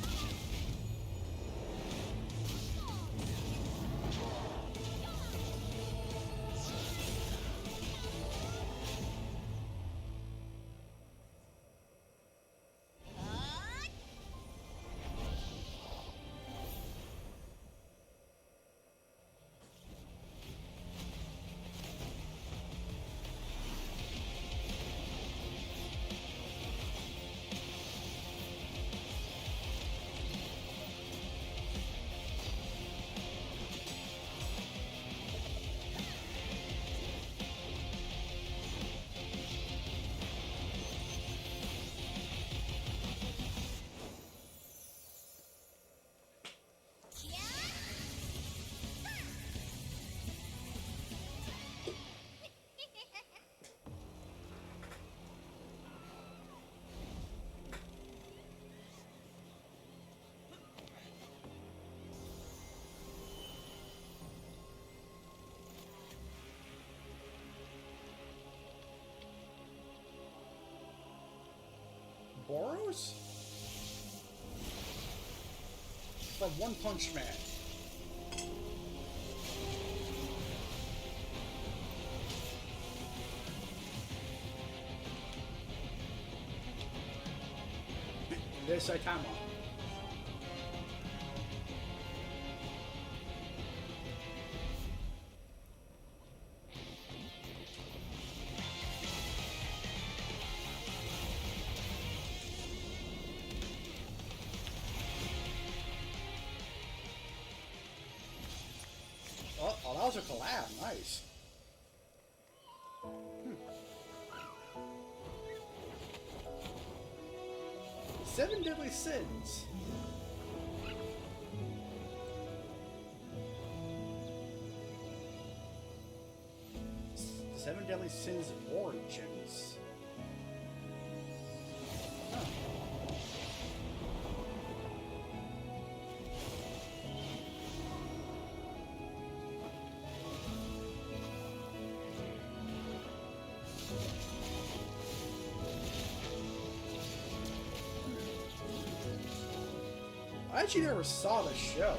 Boros? From One Punch Man. There's Saitama. Oh, that was a collab. Nice. Seven Deadly Sins. Seven Deadly Sins Origins. Huh. I actually never saw the show.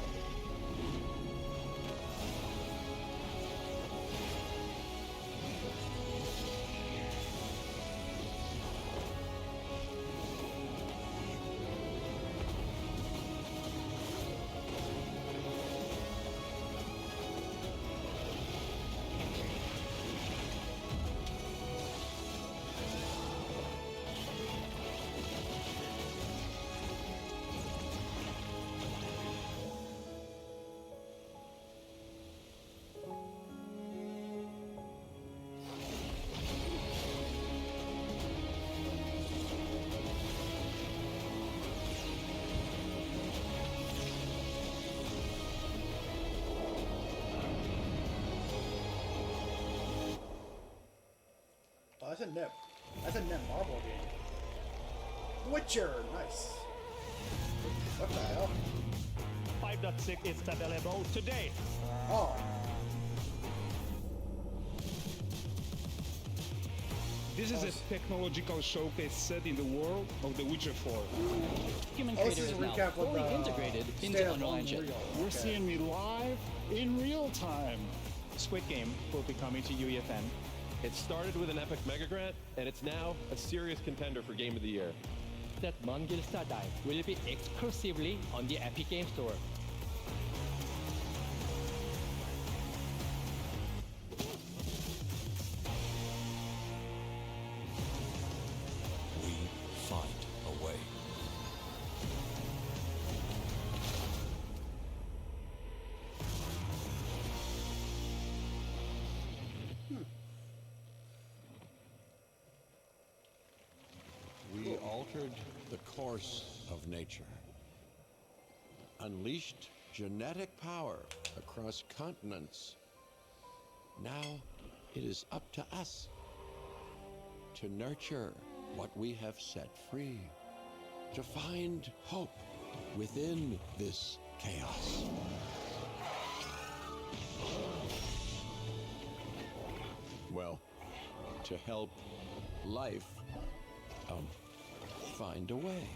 That's a nip. That's a Nip Marble game. Witcher, nice. What the hell? 5.6 is available today. Oh. This is a technological showcase set in the world of The Witcher 4. Human Oh, this Creator is is a now recap of fully the integrated State into of Unreal Engine. Unreal. You're Okay. seeing me live in real time. Squid Game will be coming to UEFN. It started with an epic mega grant, and it's now a serious contender for Game of the Year. That Mongilsta Dive will be exclusively on the Epic Game Store. We find a way. We altered the course of nature, unleashed genetic power across continents. Now it is up to us to nurture what we have set free, to find hope within this chaos. Well, to help life find a way.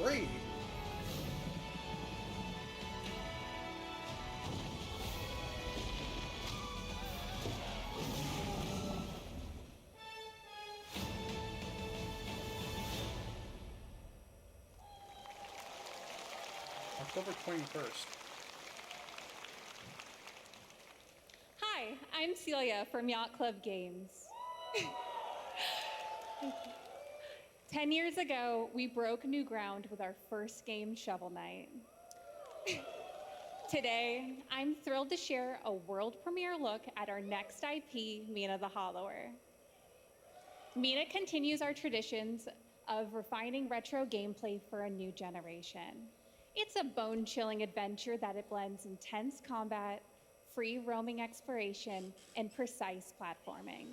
Free? October 21st. Hi, I'm Celia from Yacht Club Games. 10 years ago, we broke new ground with our first game, Shovel Knight. Today, I'm thrilled to share a world premiere look at our next IP, Mina the Hollower. Mina continues our traditions of refining retro gameplay for a new generation. It's a bone-chilling adventure that it blends intense combat, free roaming exploration, and precise platforming.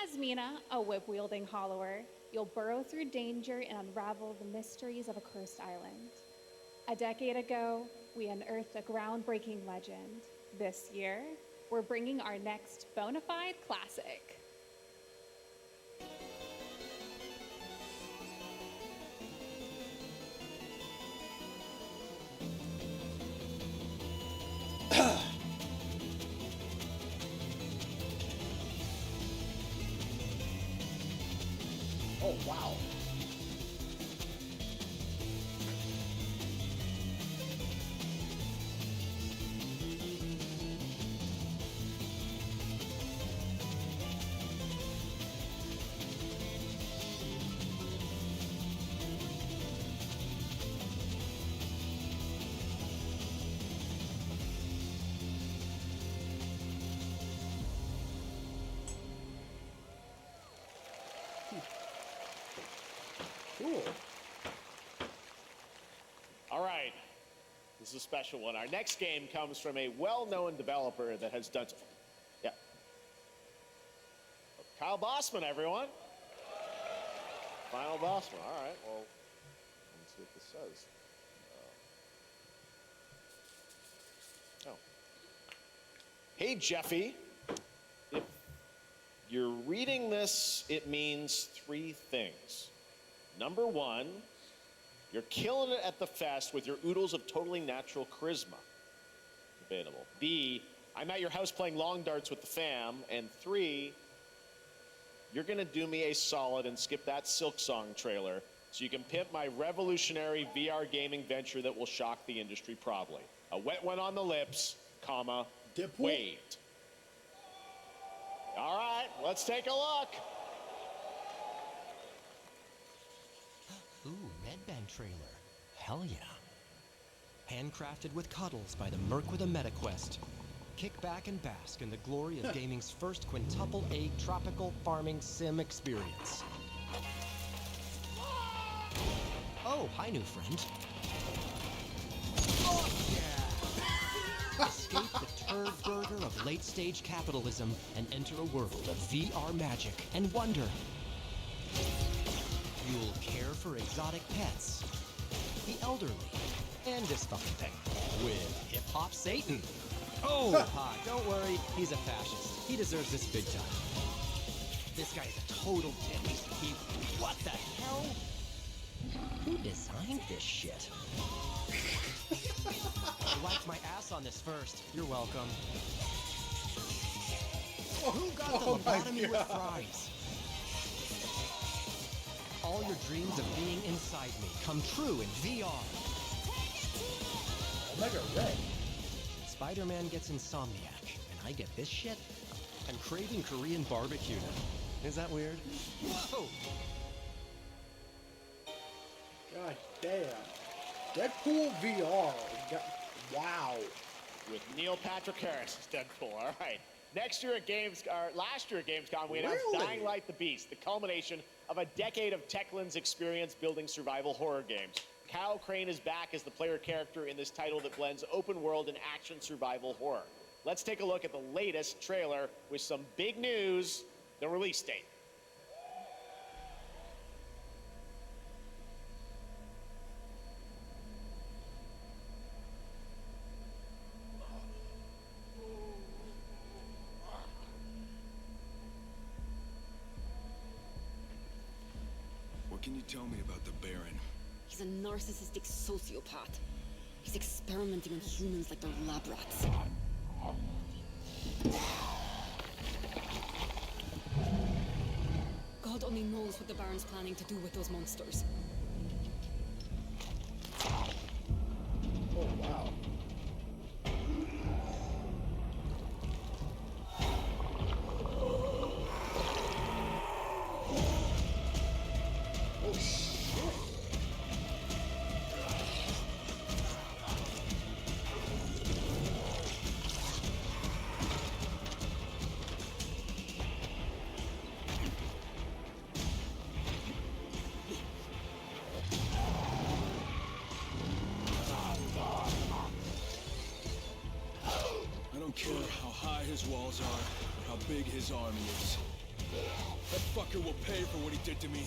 As Mina, a whip-wielding hollower, you'll burrow through danger and unravel the mysteries of a cursed island. A decade ago, we unearthed a groundbreaking legend. This year, we're bringing our next bona fide classic. Oh, wow. Cool. All right. This is a special one. Our next game comes from a well-known developer that has done... Yeah. Kyle Bossman, everyone. Final Bossman. All right. Well, let's see what this says. Oh. Hey, Jeffy. If you're reading this, it means three things. Number one, you're killing it at the fest with your oodles of totally natural charisma. Debatable. B, I'm at your house playing long darts with the fam. And three, you're gonna do me a solid and skip that Silk Song trailer so you can pimp my revolutionary VR gaming venture that will shock the industry probably. A wet one on the lips, comma, wait. All right, let's take a look. Ooh, Red Band trailer. Hell yeah. Handcrafted with cuddles by the Merc with a MetaQuest. Kick back and bask in the glory of gaming's first quintuple A tropical farming sim experience. Oh, hi, new friend. Escape the turd burger of late-stage capitalism and enter a world of VR magic and wonder. You'll care for exotic pets, the elderly, and this fucking thing with Hip-Hop Satan. Oh, don't worry, he's a fascist. He deserves this big time. This guy's a total dick. What the hell? Who designed this shit? I wiped my ass on this first. You're welcome. Who got the lobotomy with fries? All your dreams of being inside me come true in VR. Omega Red. Spider-Man gets Insomniac, and I get this shit? I'm craving Korean barbecue now. Is that weird? Whoa! God damn. Deadpool VR. Wow. With Neil Patrick Harris as Deadpool. All right. Last year at Gamescom, we announced Dying Light the Beast, the culmination of a decade of Techland's experience building survival horror games. Kyle Crane is back as the player character in this title that blends open world and action survival horror. Let's take a look at the latest trailer with some big news, the release date. What can you tell me about the Baron? He's a narcissistic sociopath. He's experimenting on humans like they're lab rats. God only knows what the Baron's planning to do with those monsters. Oh, wow. Oh, shit. I don't care how high his walls are or how big his army is. That fucker will pay for what he did to me.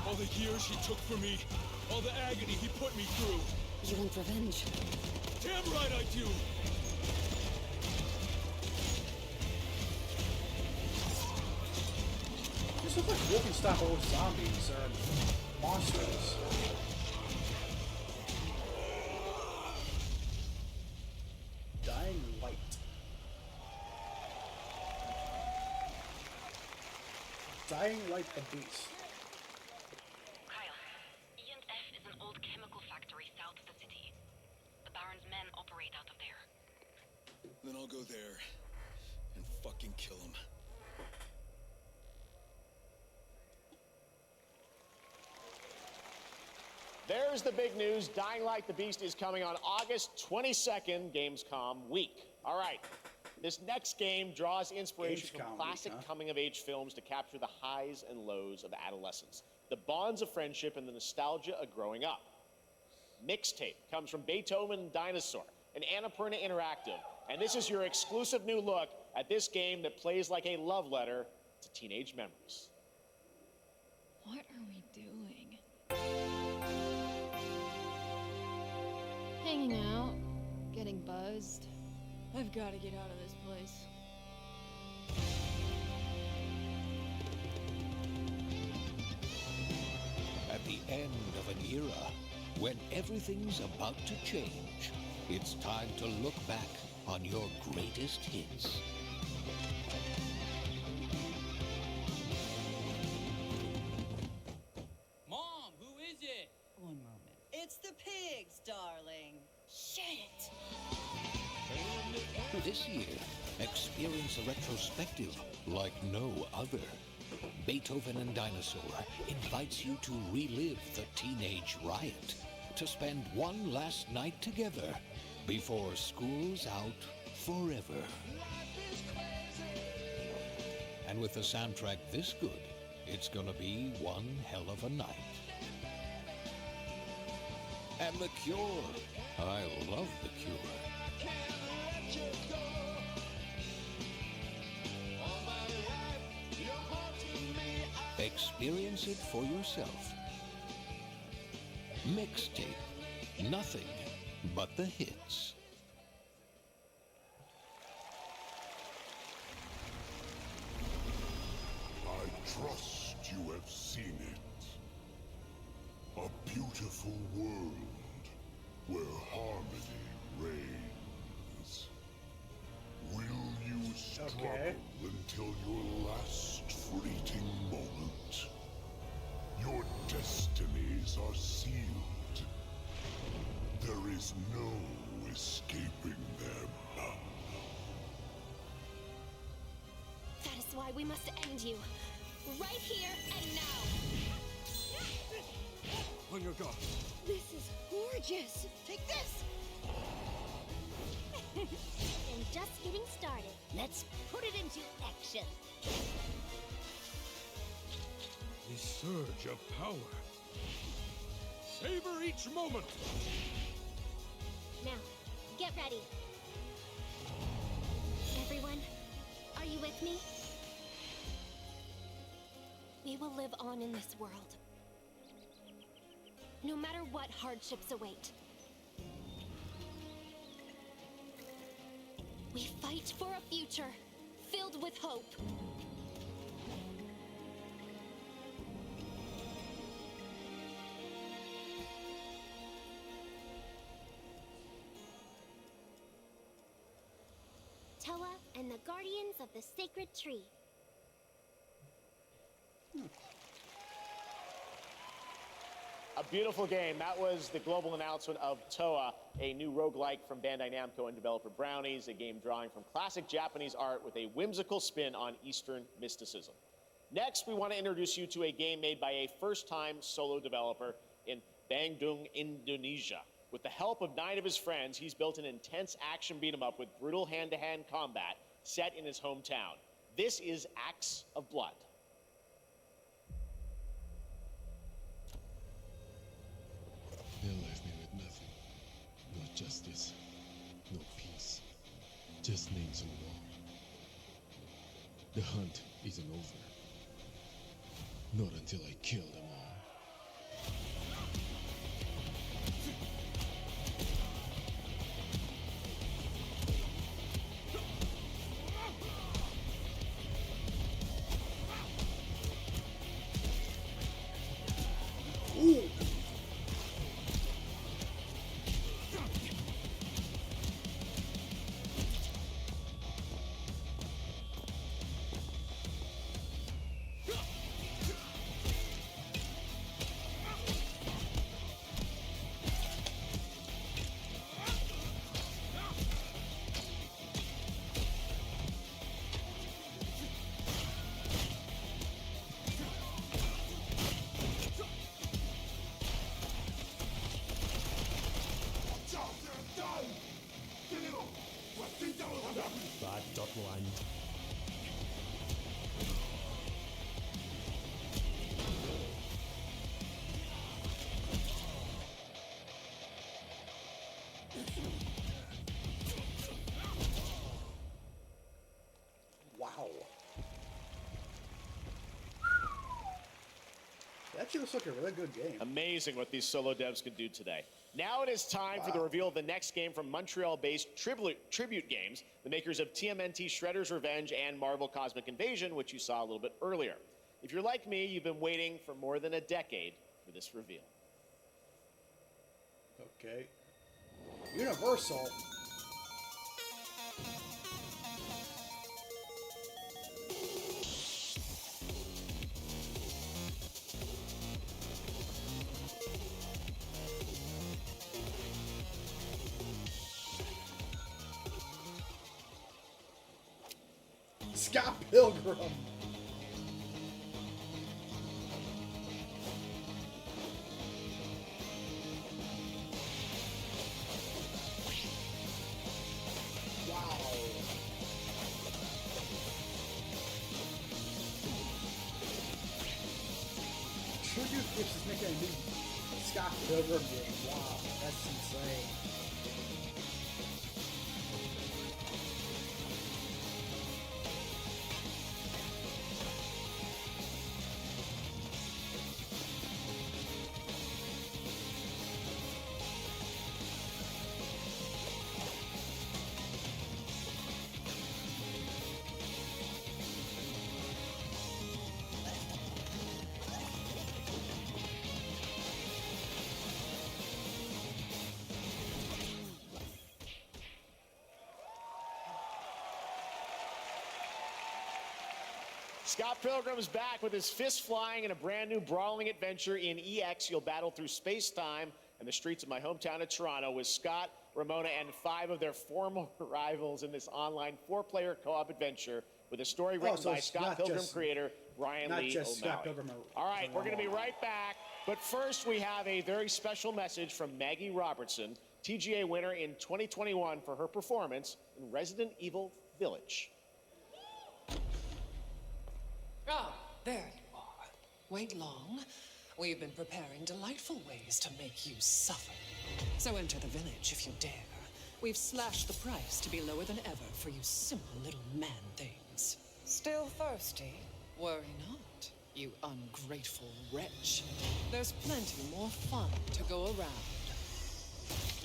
All the years he took from me, all the agony he put me through. You want revenge? Damn right I do! These look like Wolfenstein old zombies or monsters. Dying Light. Dying Light the Beast. Kyle, E&F is an old chemical factory south of the city. The Baron's men operate out of there. Then I'll go there and fucking kill him. There's the big news. Dying Light the Beast is coming on August 22nd, Gamescom week. All right. This next game draws inspiration Gamescom from classic week, huh? coming-of-age films to capture the highs and lows of adolescence, the bonds of friendship, and the nostalgia of growing up. Mixtape comes from Beethoven and Dinosaur, an Annapurna Interactive, and this is your exclusive new look at this game that plays like a love letter to teenage memories. What are we doing? Hanging out, getting buzzed. I've got to get out of this place. At the end of an era, when everything's about to change, it's time to look back on your greatest hits. Mom, who is it? One moment. It's the pigs, darling. Shit! This year, experience a retrospective like no other. Beethoven and Dinosaur invites you to relive the teenage riot, to spend one last night together before school's out forever. And with a soundtrack this good, it's gonna be one hell of a night. And The Cure. I love The Cure. Experience it for yourself. Mixtape. Nothing but the hits. I trust you have seen it. A beautiful world where harmony reigns. Will you struggle until your last fleeting moment? Your destinies are sealed. There is no escaping them. That is why we must end you. Right here and now. On your guard. This is gorgeous. Take this. And just getting started. Let's put it into action. The surge of power. Savor each moment. Now, get ready. Everyone, are you with me? We will live on in this world. No matter what hardships await. We fight for a future filled with hope. Toa and the Guardians of the Sacred Tree. A beautiful game. That was the global announcement of Toa, a new roguelike from Bandai Namco and developer Brownies, a game drawing from classic Japanese art with a whimsical spin on Eastern mysticism. Next, we want to introduce you to a game made by a first-time solo developer in Bandung, Indonesia. With the help of 9 of his friends, he's built an intense action beat-em-up with brutal hand-to-hand combat set in his hometown. This is Acts of Blood. They left me with nothing. No justice, no peace. Just names on the wall. The hunt isn't over. Not until I kill them all. Bad.1. Wow. That actually looks like a really good game. Amazing what these solo devs can do today. Now it is time for the reveal of the next game from Montreal-based Tribute Games, the makers of TMNT Shredder's Revenge and Marvel Cosmic Invasion, which you saw a little bit earlier. If you're like me, you've been waiting for more than a decade for this reveal. Okay. Universal. Scott Pilgrim. Wow. Voodoo keeps just making a new Scott Pilgrim game. Wow, that's insane. Scott Pilgrim's back with his fist flying in a brand new brawling adventure in EX. You'll battle through space-time and the streets of my hometown of Toronto with Scott, Ramona, and 5 of their former rivals in this online 4-player co-op adventure with a story written by Scott Pilgrim creator Brian Lee O'Malley. All right, we're going to be right back. But first, we have a very special message from Maggie Robertson, TGA winner in 2021 for her performance in Resident Evil Village. Ah, there you are. Wait long. We've been preparing delightful ways to make you suffer. So enter the village if you dare. We've slashed the price to be lower than ever for you simple little man things. Still thirsty? Worry not, you ungrateful wretch. There's plenty more fun to go around.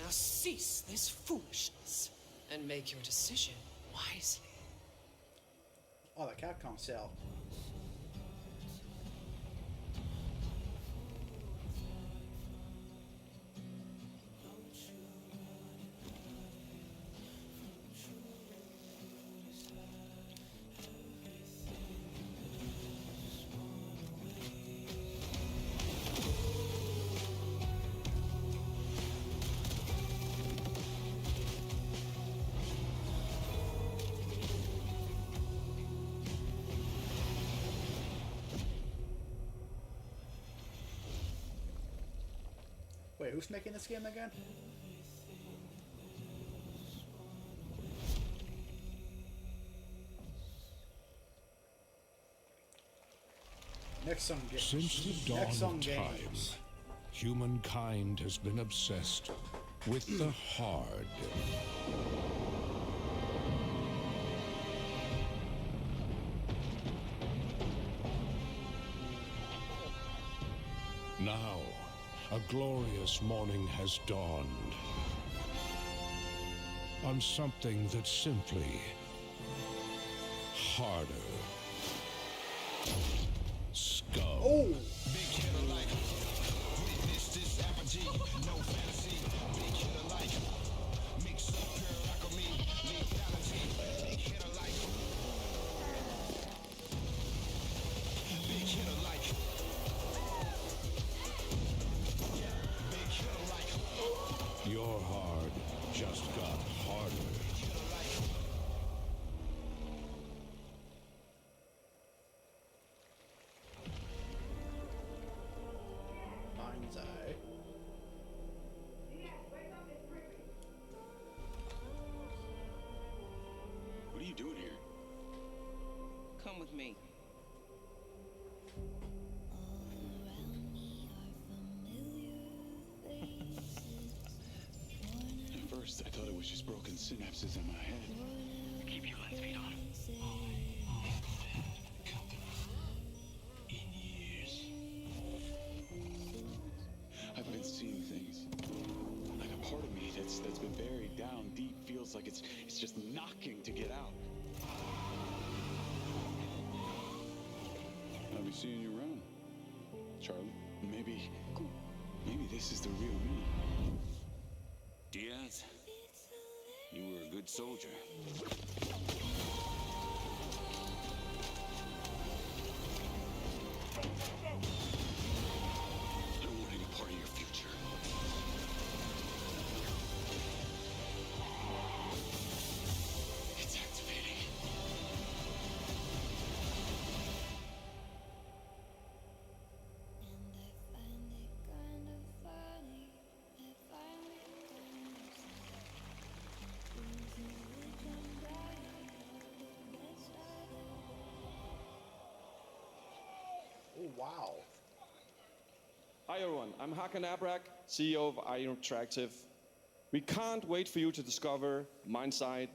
Now cease this foolishness and make your decision wisely. Oh, the Capcom sale. Wait, who's making this game again? Nexon Games. Since the dawn of time, humankind has been obsessed with the hard. Now, a glorious morning has dawned on something that's simply harder. Scum. Oh! Big killer like witness this apogee, no fantasy. Big killer like mix up pure alchemy, lethality. Big killer like big killer like big killer like Your hard just got harder. Banzai. What are you doing here? Come with me. At first, I thought it was just broken synapses in my head. Keep your lens feed on. In years, I've been seeing things. Like a part of me that's been buried down deep feels like it's just knocking to get out. I'll be seeing you around, Charlie. Maybe this is the real me. Diaz, you were a good soldier. I don't want any part of your future. It's activating. Oh, wow. Hi everyone, I'm Hakan Abrak, CEO of IO Interactive. We can't wait for you to discover Mindside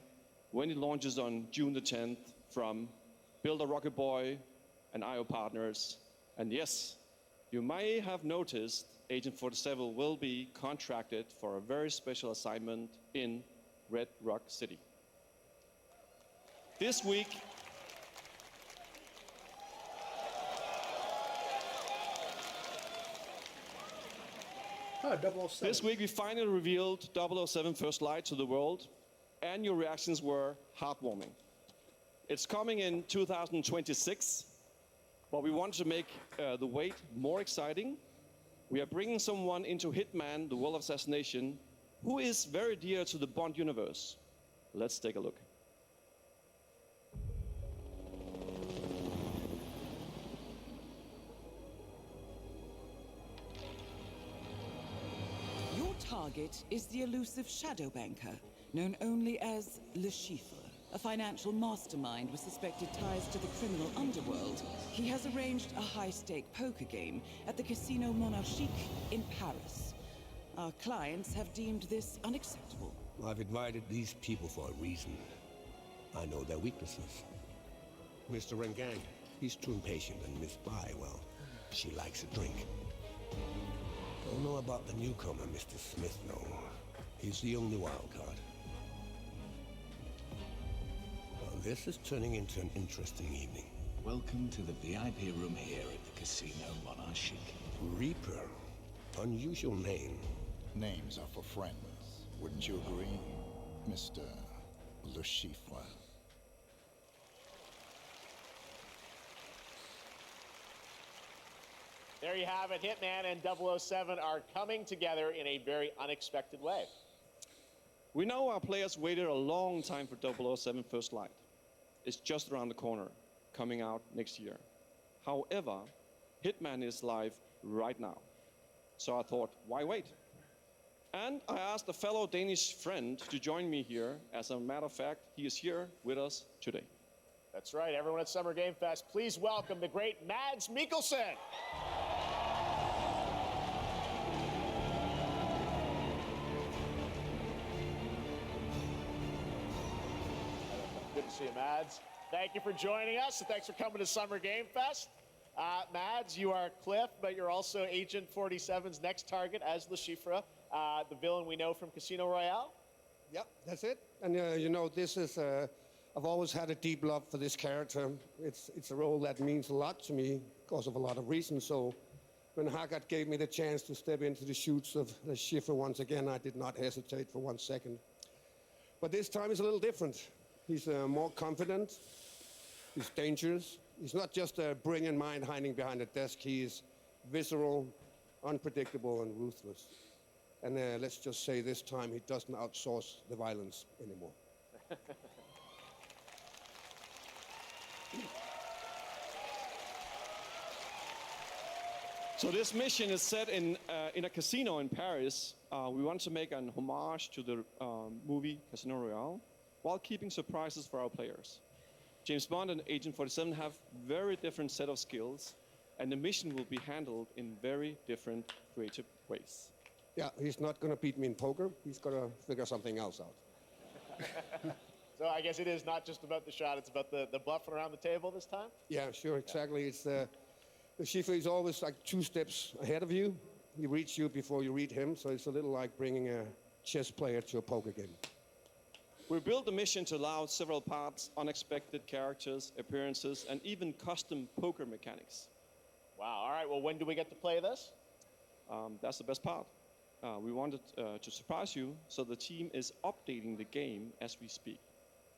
when it launches on June the 10th from Builder Rocket Boy and IO partners. And yes, you may have noticed Agent 47 will be contracted for a very special assignment in Red Rock City. This week, This week we finally revealed 007 First Light to the world, and your reactions were heartwarming. It's coming in 2026, but we want to make the wait more exciting. We are bringing someone into Hitman, the World of Assassination, who is very dear to the Bond universe. Let's take a look. Target is the elusive shadow banker, known only as Le Chiffre, a financial mastermind with suspected ties to the criminal underworld. He has arranged a high-stake poker game at the Casino Monarchique in Paris. Our clients have deemed this unacceptable. I've invited these people for a reason. I know their weaknesses. Mr. Rengang, he's too impatient, and Miss Bai, well, she likes a drink. Don't know about the newcomer, Mr. Smith, no. He's the only wild card. Well, this is turning into an interesting evening. Welcome to the VIP room here at the Casino Monarchique. Reaper. Unusual name. Names are for friends, wouldn't you agree, Mr. Le Chiffre? There you have it. Hitman and 007 are coming together in a very unexpected way. We know our players waited a long time for 007 First Light. It's just around the corner, coming out next year. However, Hitman is live right now. So I thought, why wait? And I asked a fellow Danish friend to join me here. As a matter of fact, he is here with us today. That's right, everyone at Summer Game Fest, please welcome the great Mads Mikkelsen. Good to see you, Mads. Thank you for joining us, and thanks for coming to Summer Game Fest. Mads, you are Cliff, but you're also Agent 47's next target as Le Chiffre, the villain we know from Casino Royale. Yep, that's it. And you know, this is, I've always had a deep love for this character. It's a role that means a lot to me because of a lot of reasons. So when Haggard gave me the chance to step into the shoots of Le Chiffre once again, I did not hesitate for 1 second. But this time is a little different. He's more confident. He's dangerous. He's not just a brilliant mind hiding behind a desk. He is visceral, unpredictable, and ruthless. And let's just say this time he doesn't outsource the violence anymore. So this mission is set in a casino in Paris. We want to make an homage to the movie Casino Royale, while keeping surprises for our players. James Bond and Agent 47 have very different set of skills, and the mission will be handled in very different creative ways. Yeah, he's not going to beat me in poker. He's going to figure something else out. So I guess it is not just about the shot, it's about the bluffing around the table this time? Yeah, sure, exactly. It's the Chiffre is always like 2 steps ahead of you. He reads you before you read him, so it's a little like bringing a chess player to a poker game. We built the mission to allow several parts, unexpected characters, appearances, and even custom poker mechanics. Wow, all right, well, when do we get to play this? That's the best part. We wanted to surprise you, so the team is updating the game as we speak.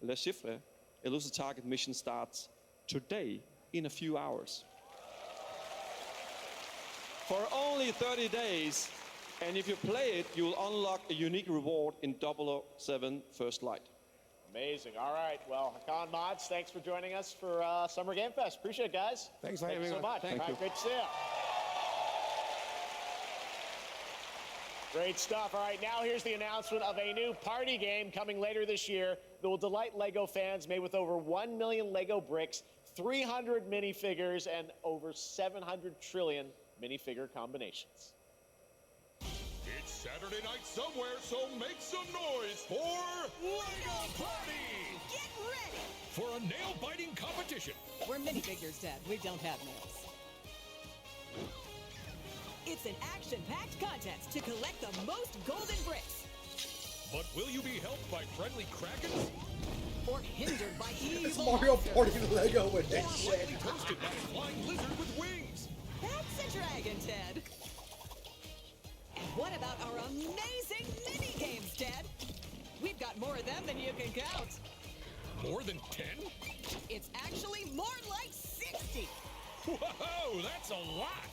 Le Chiffre, Elusive Target mission starts today in a few hours. For only 30 days, and if you play it, you'll unlock a unique reward in 007 First Light. Amazing. All right. Well, Hakan, Mads, thanks for joining us for Summer Game Fest. Appreciate it, guys. Thanks for having me. Thank you so much. Thank you. Great to see you. Great stuff. All right, now here's the announcement of a new party game coming later this year that will delight LEGO fans, made with over 1 million LEGO bricks, 300 minifigures, and over 700 trillion minifigure combinations. It's Saturday night somewhere, so make some noise for LEGO Party! Get ready! For a nail-biting competition. We're minifigures, Dad. We don't have nails. It's an action-packed contest to collect the most golden bricks. But will you be helped by friendly krakens? Or hindered by evil It's Mario Party Lego with Or that shit. lightly toasted by a flying lizard with wings? That's a dragon, Ted. And what about our amazing mini games, Ted? We've got more of them than you can count. More than 10? It's actually more like 60. Whoa, that's a lot!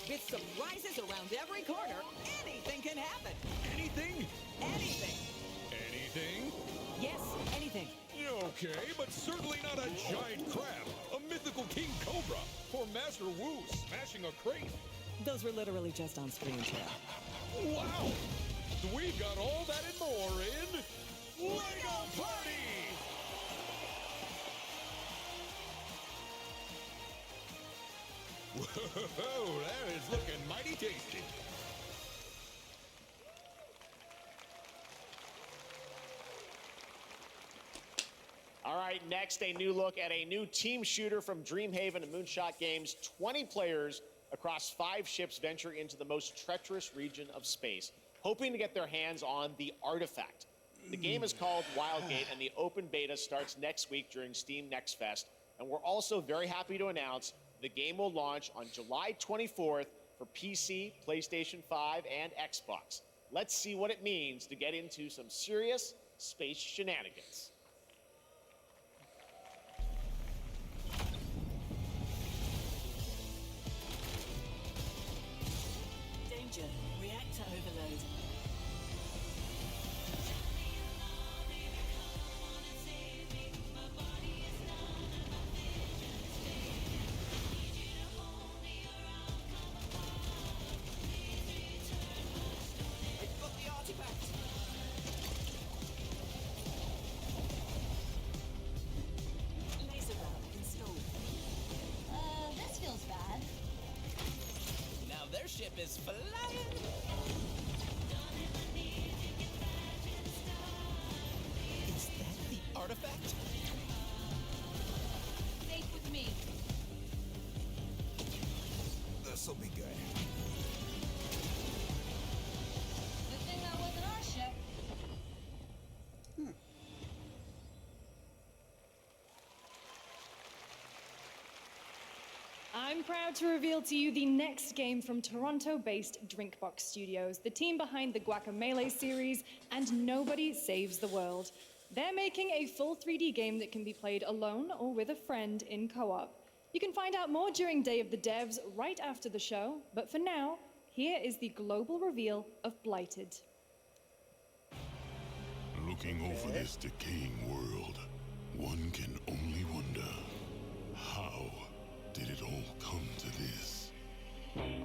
With surprises around every corner, anything can happen. Anything? Anything. Anything? Yes, anything. Okay, but certainly not a giant crab, a mythical king cobra, or Master Wu smashing a crate. Those were literally just on screen, Ted. Wow! We've got all that and more in LEGO Party! Whoa, that is looking mighty tasty. All right, next, a new look at a new team shooter from Dreamhaven and Moonshot Games. 20 players across 5 ships venture into the most treacherous region of space, hoping to get their hands on the artifact. The game is called Wildgate, and the open beta starts next week during Steam Next Fest. And we're also very happy to announce the game will launch on July 24th for PC, PlayStation 5, and Xbox. Let's see what it means to get into some serious space shenanigans. Danger. Reactor overload. I've got the artifact. Laser round installed. This feels bad. Now their ship is flying. Is that the artifact? Safe with me. This'll be good. Good thing that wasn't our ship. I'm proud to reveal to you the next game from Toronto-based Drinkbox Studios, the team behind the Guacamelee series and Nobody Saves the World. They're making a full 3D game that can be played alone or with a friend in co-op. You can find out more during Day of the Devs right after the show, but for now, here is the global reveal of Blighted. Looking over this decaying world, one can only wonder, how did it all come to this?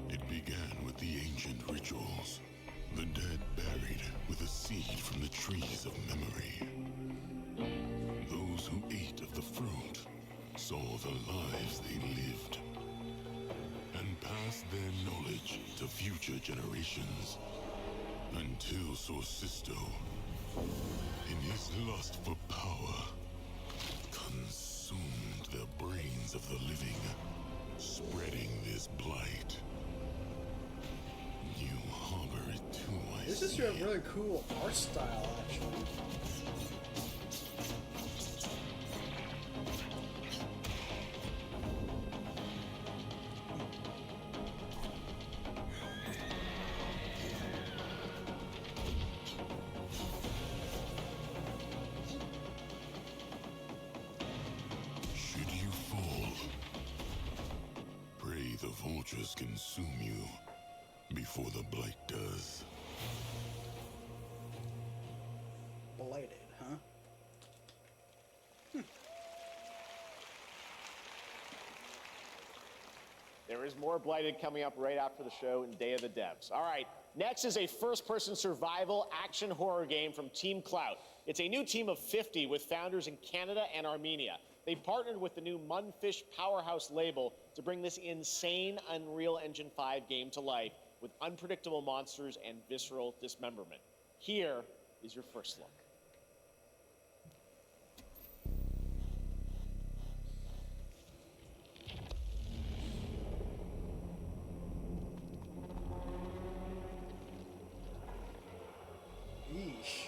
It began with the ancient rituals, the dead buried with a seed from the trees of memory. Those who ate of the fruit saw the lives they lived and passed their knowledge to future generations until Sorcisto, in his lust for power, consumed the brains of the living, spreading this blight. You harbor it too, I This is see. a really cool art style, actually. Should you fall, pray the vultures consume you before the blight does. Blighted, huh? There is more Blighted coming up right after the show in Day of the Devs. All right, next is a first-person survival action horror game from Team Clout. It's a new team of 50 with founders in Canada and Armenia. They partnered with the new Munfish Powerhouse label to bring this insane Unreal Engine 5 game to life with unpredictable monsters and visceral dismemberment. Here is your first look. Yeesh.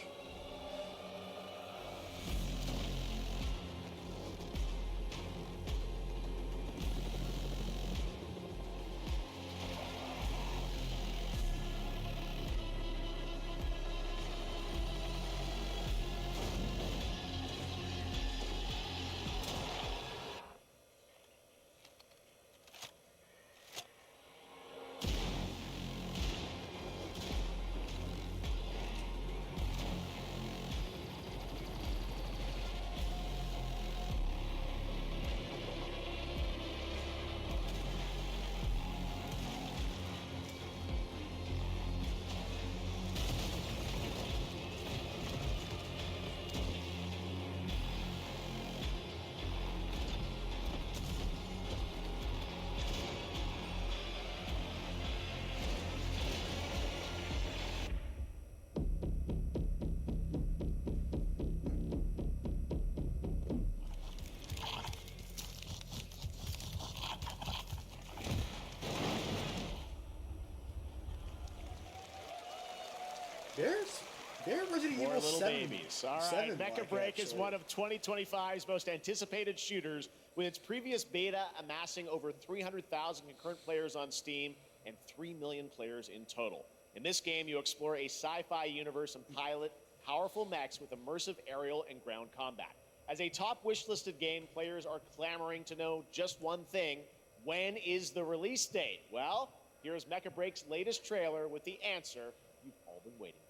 They're Resident More Evil little 7. babies. All right, 7 Mecha like, Break is actually. one of 2025's most anticipated shooters, with its previous beta amassing over 300,000 concurrent players on Steam and 3 million players in total. In this game, you explore a sci-fi universe and pilot powerful mechs with immersive aerial and ground combat. As a top wishlisted game, players are clamoring to know just one thing: when is the release date? Well, here's Mecha Break's latest trailer with the answer you've all been waiting for.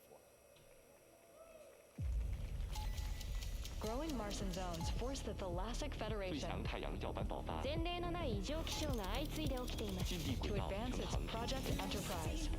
Growing Martian zones force the Thalassic Federation 太阳角斑爆发， 前例のない異常気象が相次いで起きています to advance its Project Enterprise.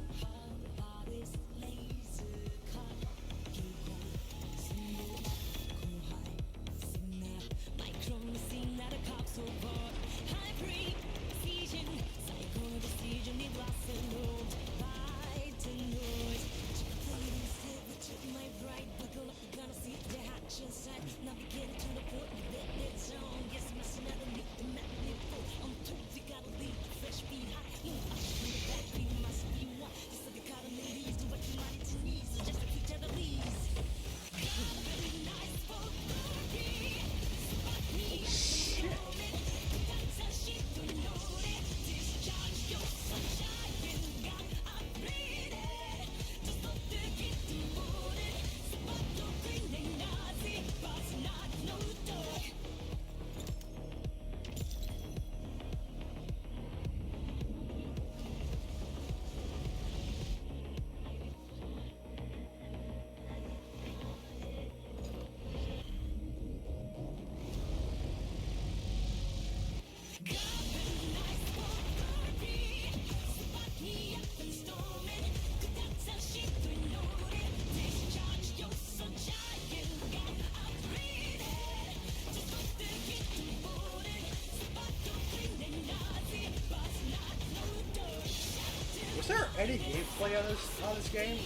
Was there any gameplay on this game?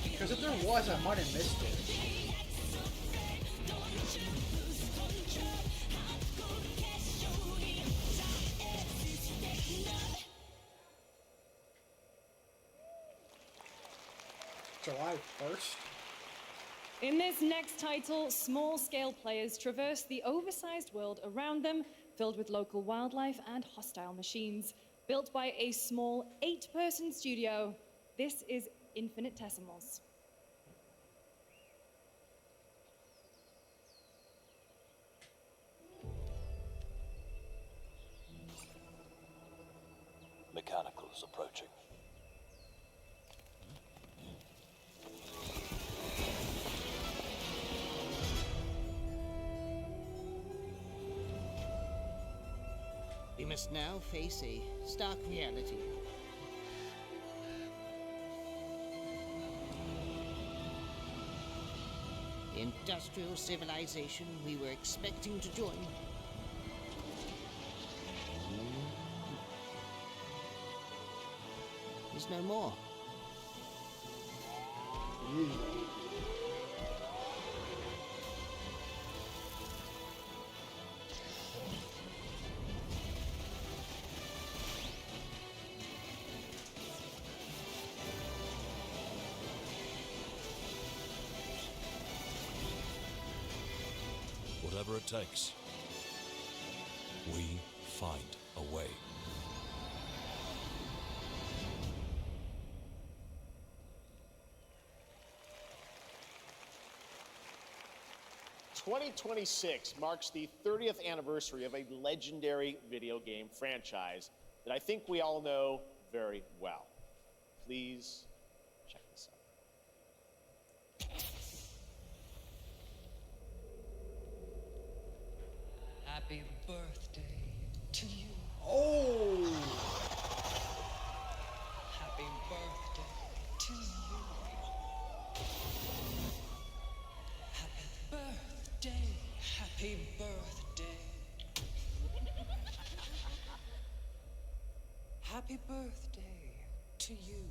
Because if there was, I might have missed it. July 1st? In this next title, small-scale players traverse the oversized world around them, filled with local wildlife and hostile machines. Built by a small 8-person studio, this is Infinitesimals. Mechanicals approaching. We must now face a stark reality. The industrial civilization we were expecting to join. There's no more. Whatever it takes, we find a way. "2026 marks the 30th anniversary of a legendary video game franchise that I think we all know very well. Please check this out. Happy birthday to you. Oh! Happy birthday to you. Happy birthday. Happy birthday. Happy birthday to you.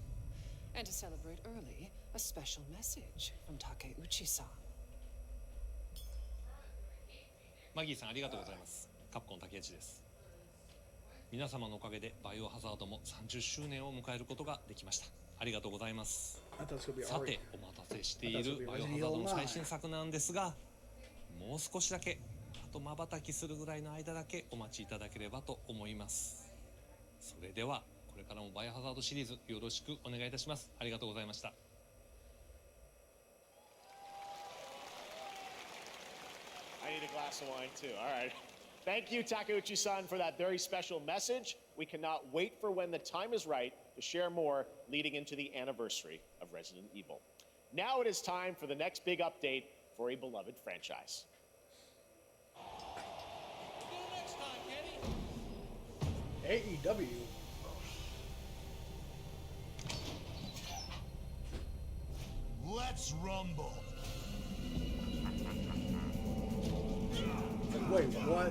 And to celebrate early, a special message from Takeuchi-san. マギーさんありがとうございます。カプコン竹内です。皆様のおかげでバイオハザードも30周年を迎えることができました。ありがとうございます。さて、お待たせしているバイオハザードの最新作なんですが、もう少しだけ、あと瞬きするぐらいの間だけお待ちいただければと思います。それでは、これからもバイオハザードシリーズよろしくお願いいたします。ありがとうございました。I need a glass of wine too. All right. Thank you, Takeuchi-san, for that very special message. We cannot wait for when the time is right to share more leading into the anniversary of Resident Evil. Now it is time for the next big update for a beloved franchise. AEW. Let's rumble. Wait, what?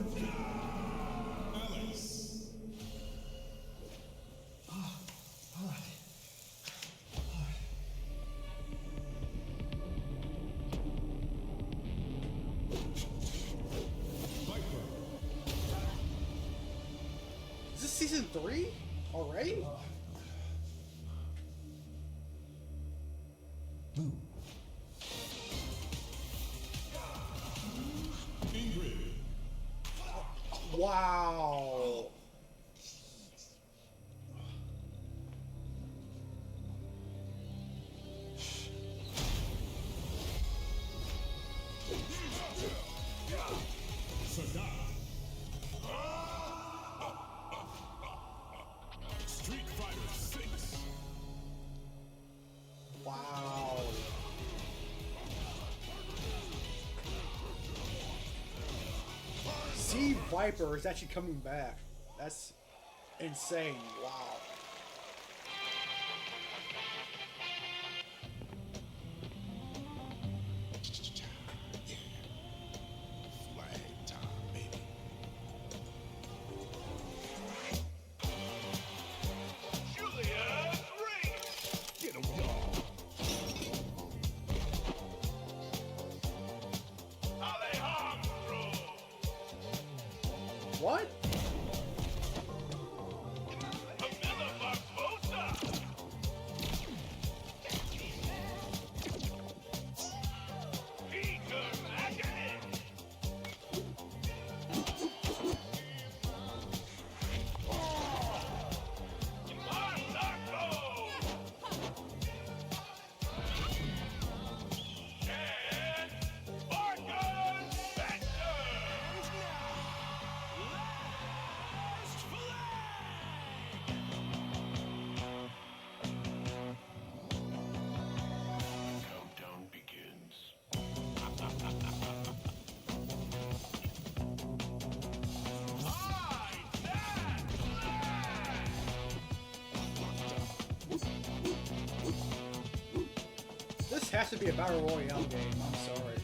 Is this season 3 already? Wow. Street Fighter 6. Wow. Sea Viper is actually coming back. That's insane. Wow. What? This has to be a battle royale game. I'm sorry.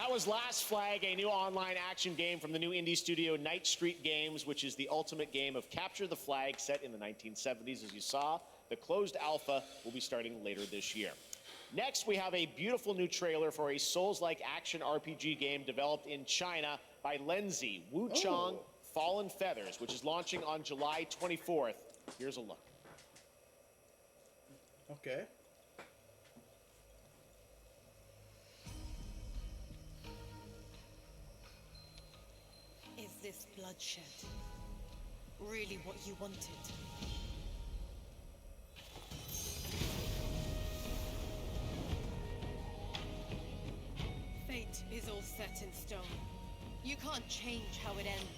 That was Last Flag, a new online action game from the new indie studio Night Street Games, which is the ultimate game of capture the flag set in the 1970s. As you saw, the closed alpha will be starting later this year. Next, we have a beautiful new trailer for a Souls-like action RPG game developed in China by Lenzi, Wuchang Fallen Feathers, which is launching on July 24th. Here's a look. Okay. Is this bloodshed really what you wanted? Fate is all set in stone. You can't change how it ends.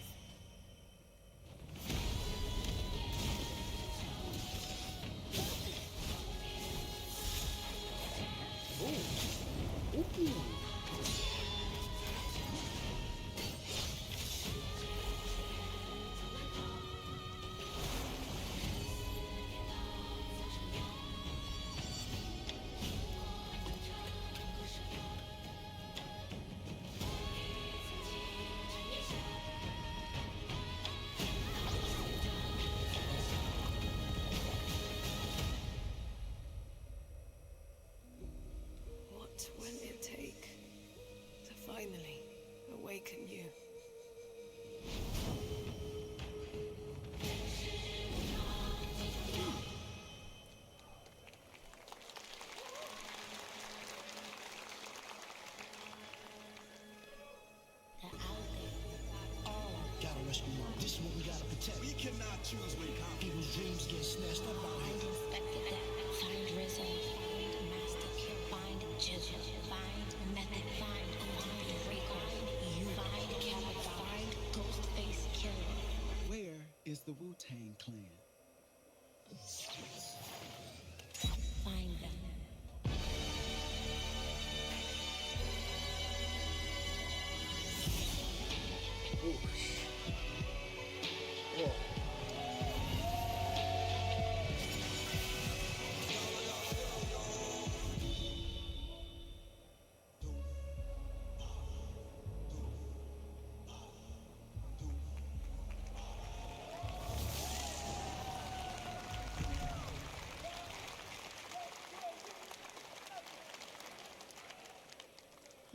What will it take to finally awaken you? Gotta rescue them. This is what we gotta protect. We cannot choose when people's dreams get snatched up out Find here. Inspector Death, find Rizzo, find Master Q, find Jill, find Method, find Rico, you find Captain, find Ghostface Killer. Where is the Wu-Tang Clan? Find them.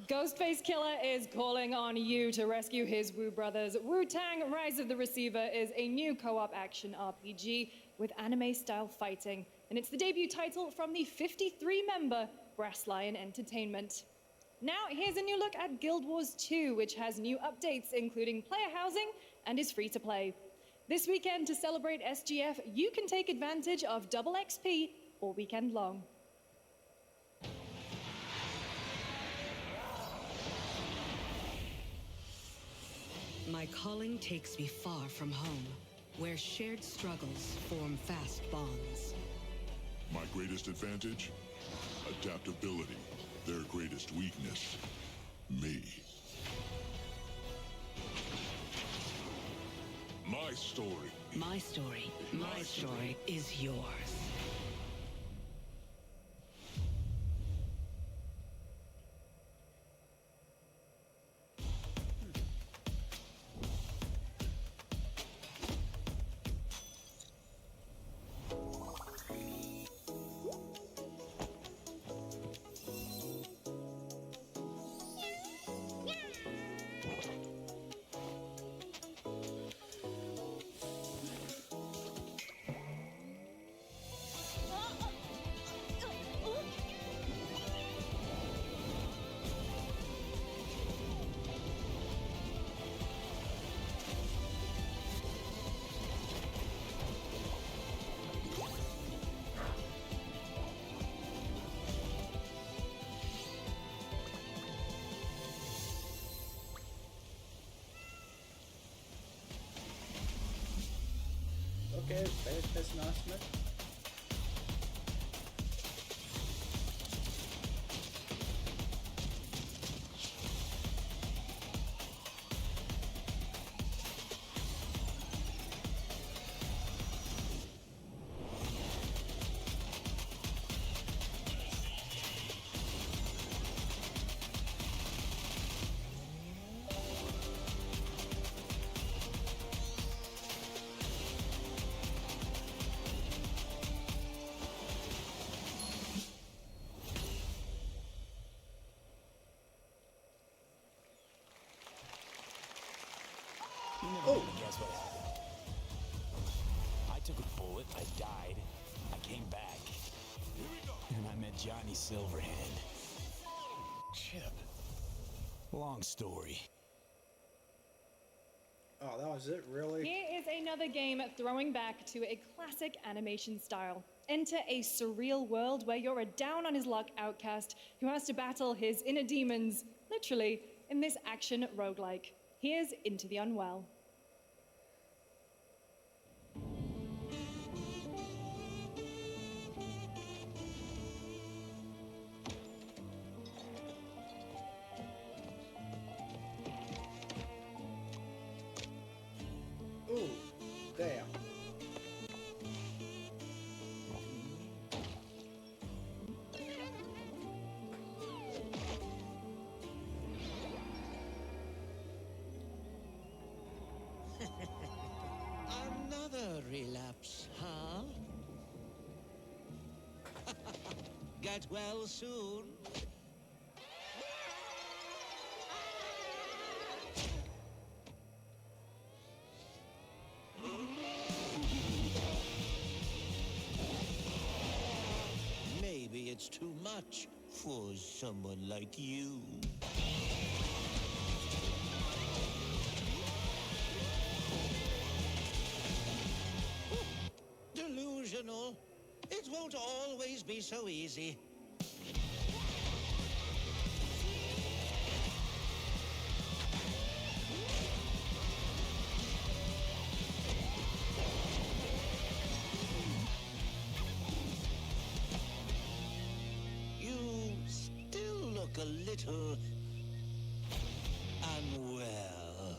Ghostface Killer is calling on you to rescue his Wu brothers. Wu-Tang Rise of the Receiver is a new co-op action RPG with anime-style fighting, and it's the debut title from the 53-member Brass Lion Entertainment. Now, here's a new look at Guild Wars 2, which has new updates, including player housing, and is free to play. This weekend, to celebrate SGF, you can take advantage of double XP all weekend long. My calling takes me far from home, where shared struggles form fast bonds. My greatest advantage? Adaptability. Their greatest weakness? Me. My story. My story is yours. Okay, that's announcement. I died, I came back, and I met Johnny Silverhand. Chip. Long story. Oh, that was it, really? Here is another game throwing back to a classic animation style. Enter a surreal world where you're a down-on-his-luck outcast who has to battle his inner demons, literally, in this action roguelike. Here's Into the Unwell. Ooh, damn. Another relapse, huh? Get well soon. Maybe it's too much for someone like you. Delusional. It won't always be so easy. You still look a little unwell.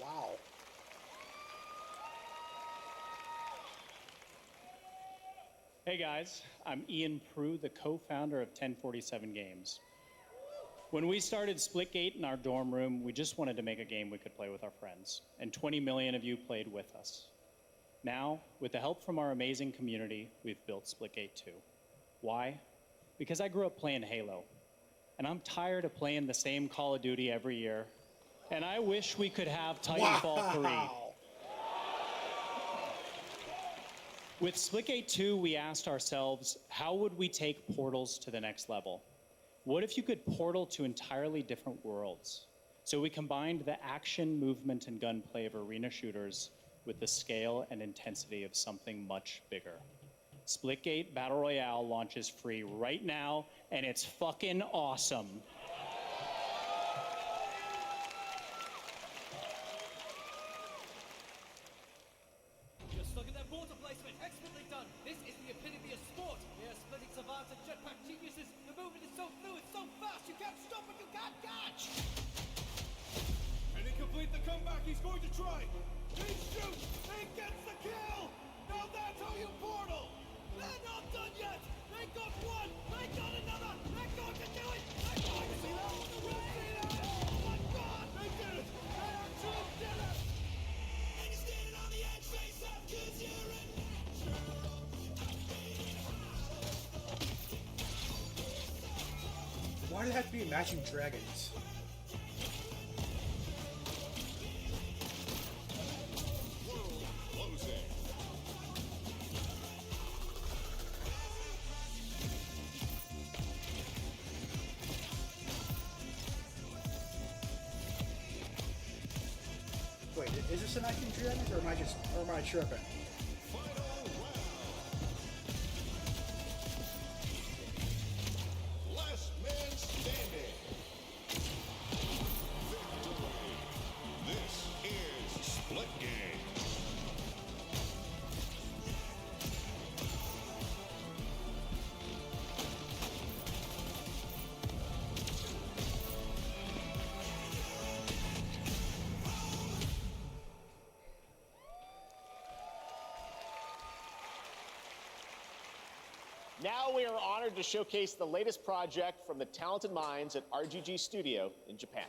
Wow. Hey guys, I'm Ian Prue, the co-founder of 1047 Games. When we started Splitgate in our dorm room, we just wanted to make a game we could play with our friends, and 20 million of you played with us. Now, with the help from our amazing community, we've built Splitgate 2. Why? Because I grew up playing Halo, and I'm tired of playing the same Call of Duty every year, and I wish we could have Titanfall 3. With Splitgate 2, we asked ourselves, how would we take portals to the next level? What if you could portal to entirely different worlds? So we combined the action, movement, and gunplay of arena shooters with the scale and intensity of something much bigger. Splitgate Battle Royale launches free right now, and it's fucking awesome. Just look at that water placement, expertly done. This is the epitome of sport. We are splitting savants and jetpack geniuses. The movement is so fluid, so fast, you can't stop it, you can't catch. And to complete the comeback, he's going to try. He shoots, he gets the kill. Now that's how you portal. They're not done yet. They got one, they got another. They're going to do it. They're going to see that. We'll see that. Oh my God, they did it. They actually did it. And you're standing on the edge, face up, 'cause you're a natural. Why did it have to be Imagine Dragons? Closing. Wait, is this an Imagine Dragons, or am I tripping? Last man standing. Victory. This is Splitgate. Now we are honored to showcase the latest project from the talented minds at RGG Studio in Japan.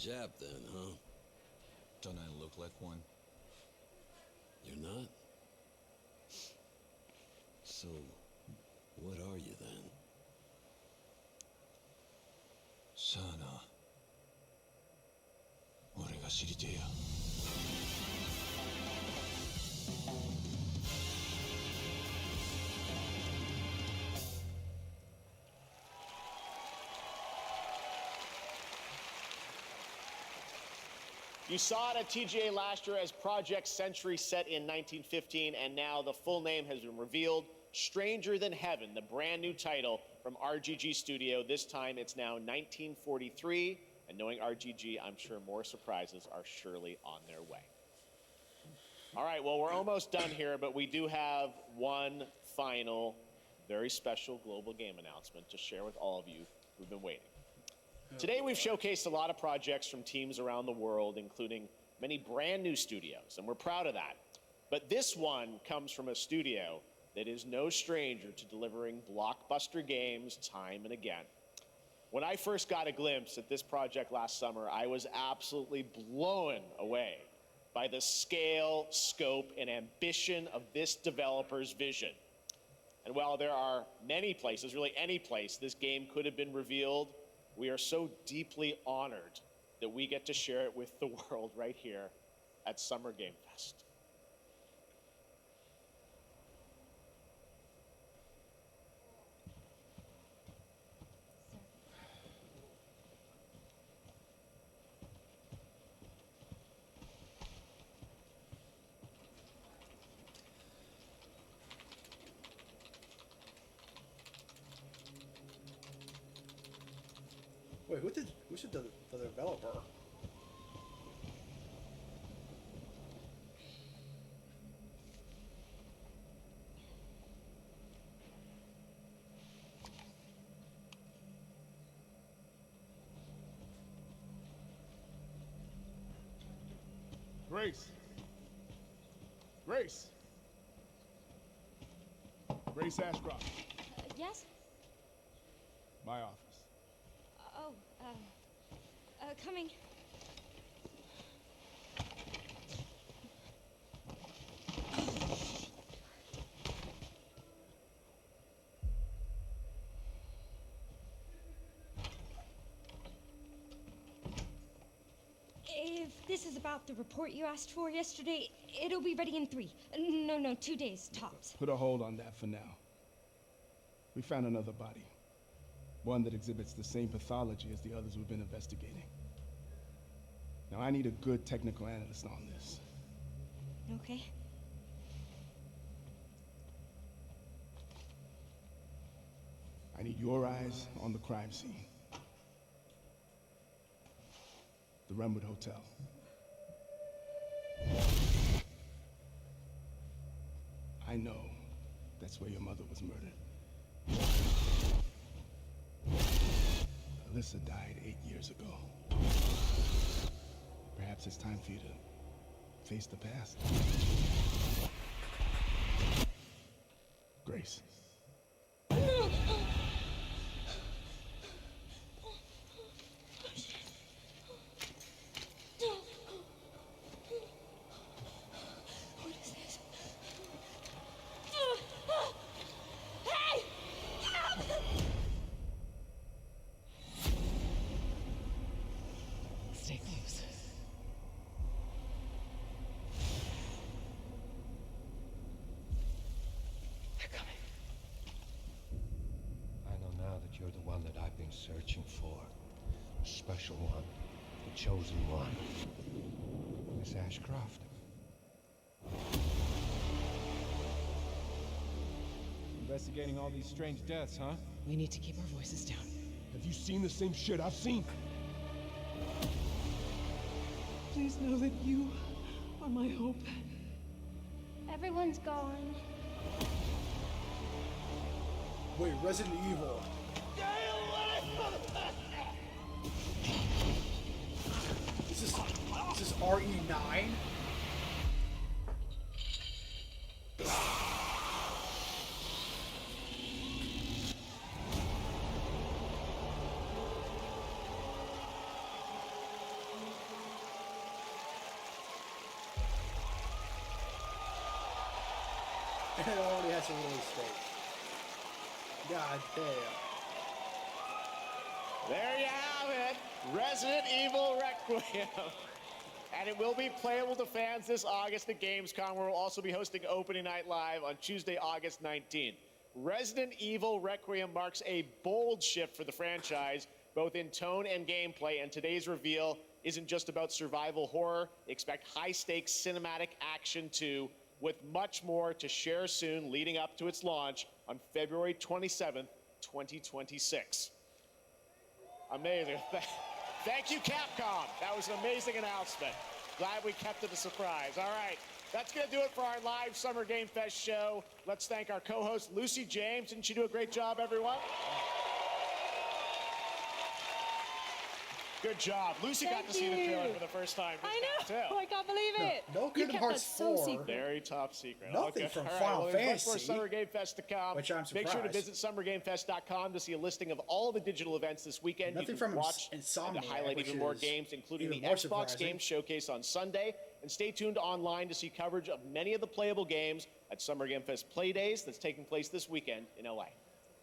Jap then, huh? Don't I look like one? You're not? So, what are you then?さあな。俺が知りてえや。You saw it at TGA last year as Project Century set in 1915, and now the full name has been revealed. Stranger Than Heaven, the brand new title from RGG Studio. This time it's now 1943, and knowing RGG, I'm sure more surprises are surely on their way. All right, well, we're almost done here, but we do have one final, very special global game announcement to share with all of you who've been waiting. Today, we've showcased a lot of projects from teams around the world, including many brand new studios, and we're proud of that. But this one comes from a studio that is no stranger to delivering blockbuster games time and again. When I first got a glimpse at this project last summer, I was absolutely blown away by the scale, scope, and ambition of this developer's vision. And while there are many places, really any place, this game could have been revealed, we are so deeply honored that we get to share it with the world right here at Summer Game Fest. Wait, who's the developer? Grace. Grace. Grace Ashcroft. Yes? My office. Oh, coming. If this is about the report you asked for yesterday, it'll be ready in 3. No, 2 days, tops. Put a hold on that for now. We found another body. One that exhibits the same pathology as the others we've been investigating. Now, I need a good technical analyst on this. Okay. I need your eyes on the crime scene. The Runwood Hotel. I know that's where your mother was murdered. Alyssa died 8 years ago. Perhaps it's time for you to face the past. Grace. Stay close. They're coming. I know now that you're the one that I've been searching for. The special one. The chosen one. Miss Ashcroft. Investigating all these strange deaths, huh? We need to keep our voices down. Have you seen the same shit I've seen? Please know that you are my hope. Everyone's gone. Wait, Resident Evil. Is this RE9? And it already has a release date. God damn. There you have it. Resident Evil Requiem. And it will be playable to fans this August at Gamescom, where we'll also be hosting Opening Night Live on Tuesday, August 19th. Resident Evil Requiem marks a bold shift for the franchise, both in tone and gameplay, and today's reveal isn't just about survival horror. Expect high-stakes cinematic action too, with much more to share soon leading up to its launch on February 27th, 2026. Amazing. Thank you, Capcom. That was an amazing announcement. Glad we kept it a surprise. All right, that's going to do it for our live Summer Game Fest show. Let's thank our co-host, Lucy James. Didn't she do a great job, everyone? Good job. Lucy got to see the trailer for the first time. I know. I can't believe it. No You Kingdom kept Hearts that so 4. secret. Very top secret. Nothing Okay. from All right, Final well, there's much more Fantasy, Summer Game Fest to come. which I'm Make sure to surprised. visit summergamefest.com to see a listing of all the digital events this weekend. Nothing you can from watch and to Insomniac, highlight which even more is games, including the even more Xbox surprising. Game Showcase on Sunday. And stay tuned online to see coverage of many of the playable games at Summer Game Fest Play Days that's taking place this weekend in LA.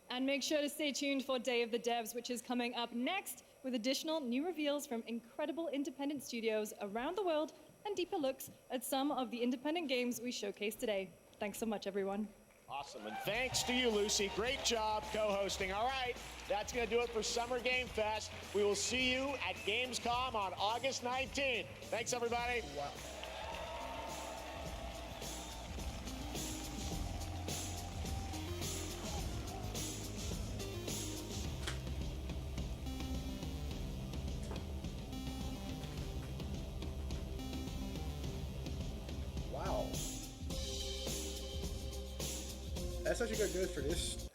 And make sure to stay tuned for Day of the Devs, which is coming up next, with additional new reveals from incredible independent studios around the world and deeper looks at some of the independent games we showcased today. Thanks so much, everyone. Awesome, and thanks to you, Lucy. Great job co-hosting. All right, that's going to do it for Summer Game Fest. We will see you at Gamescom on August 19th. Thanks, everybody. Wow. Wow. That's such a good news for this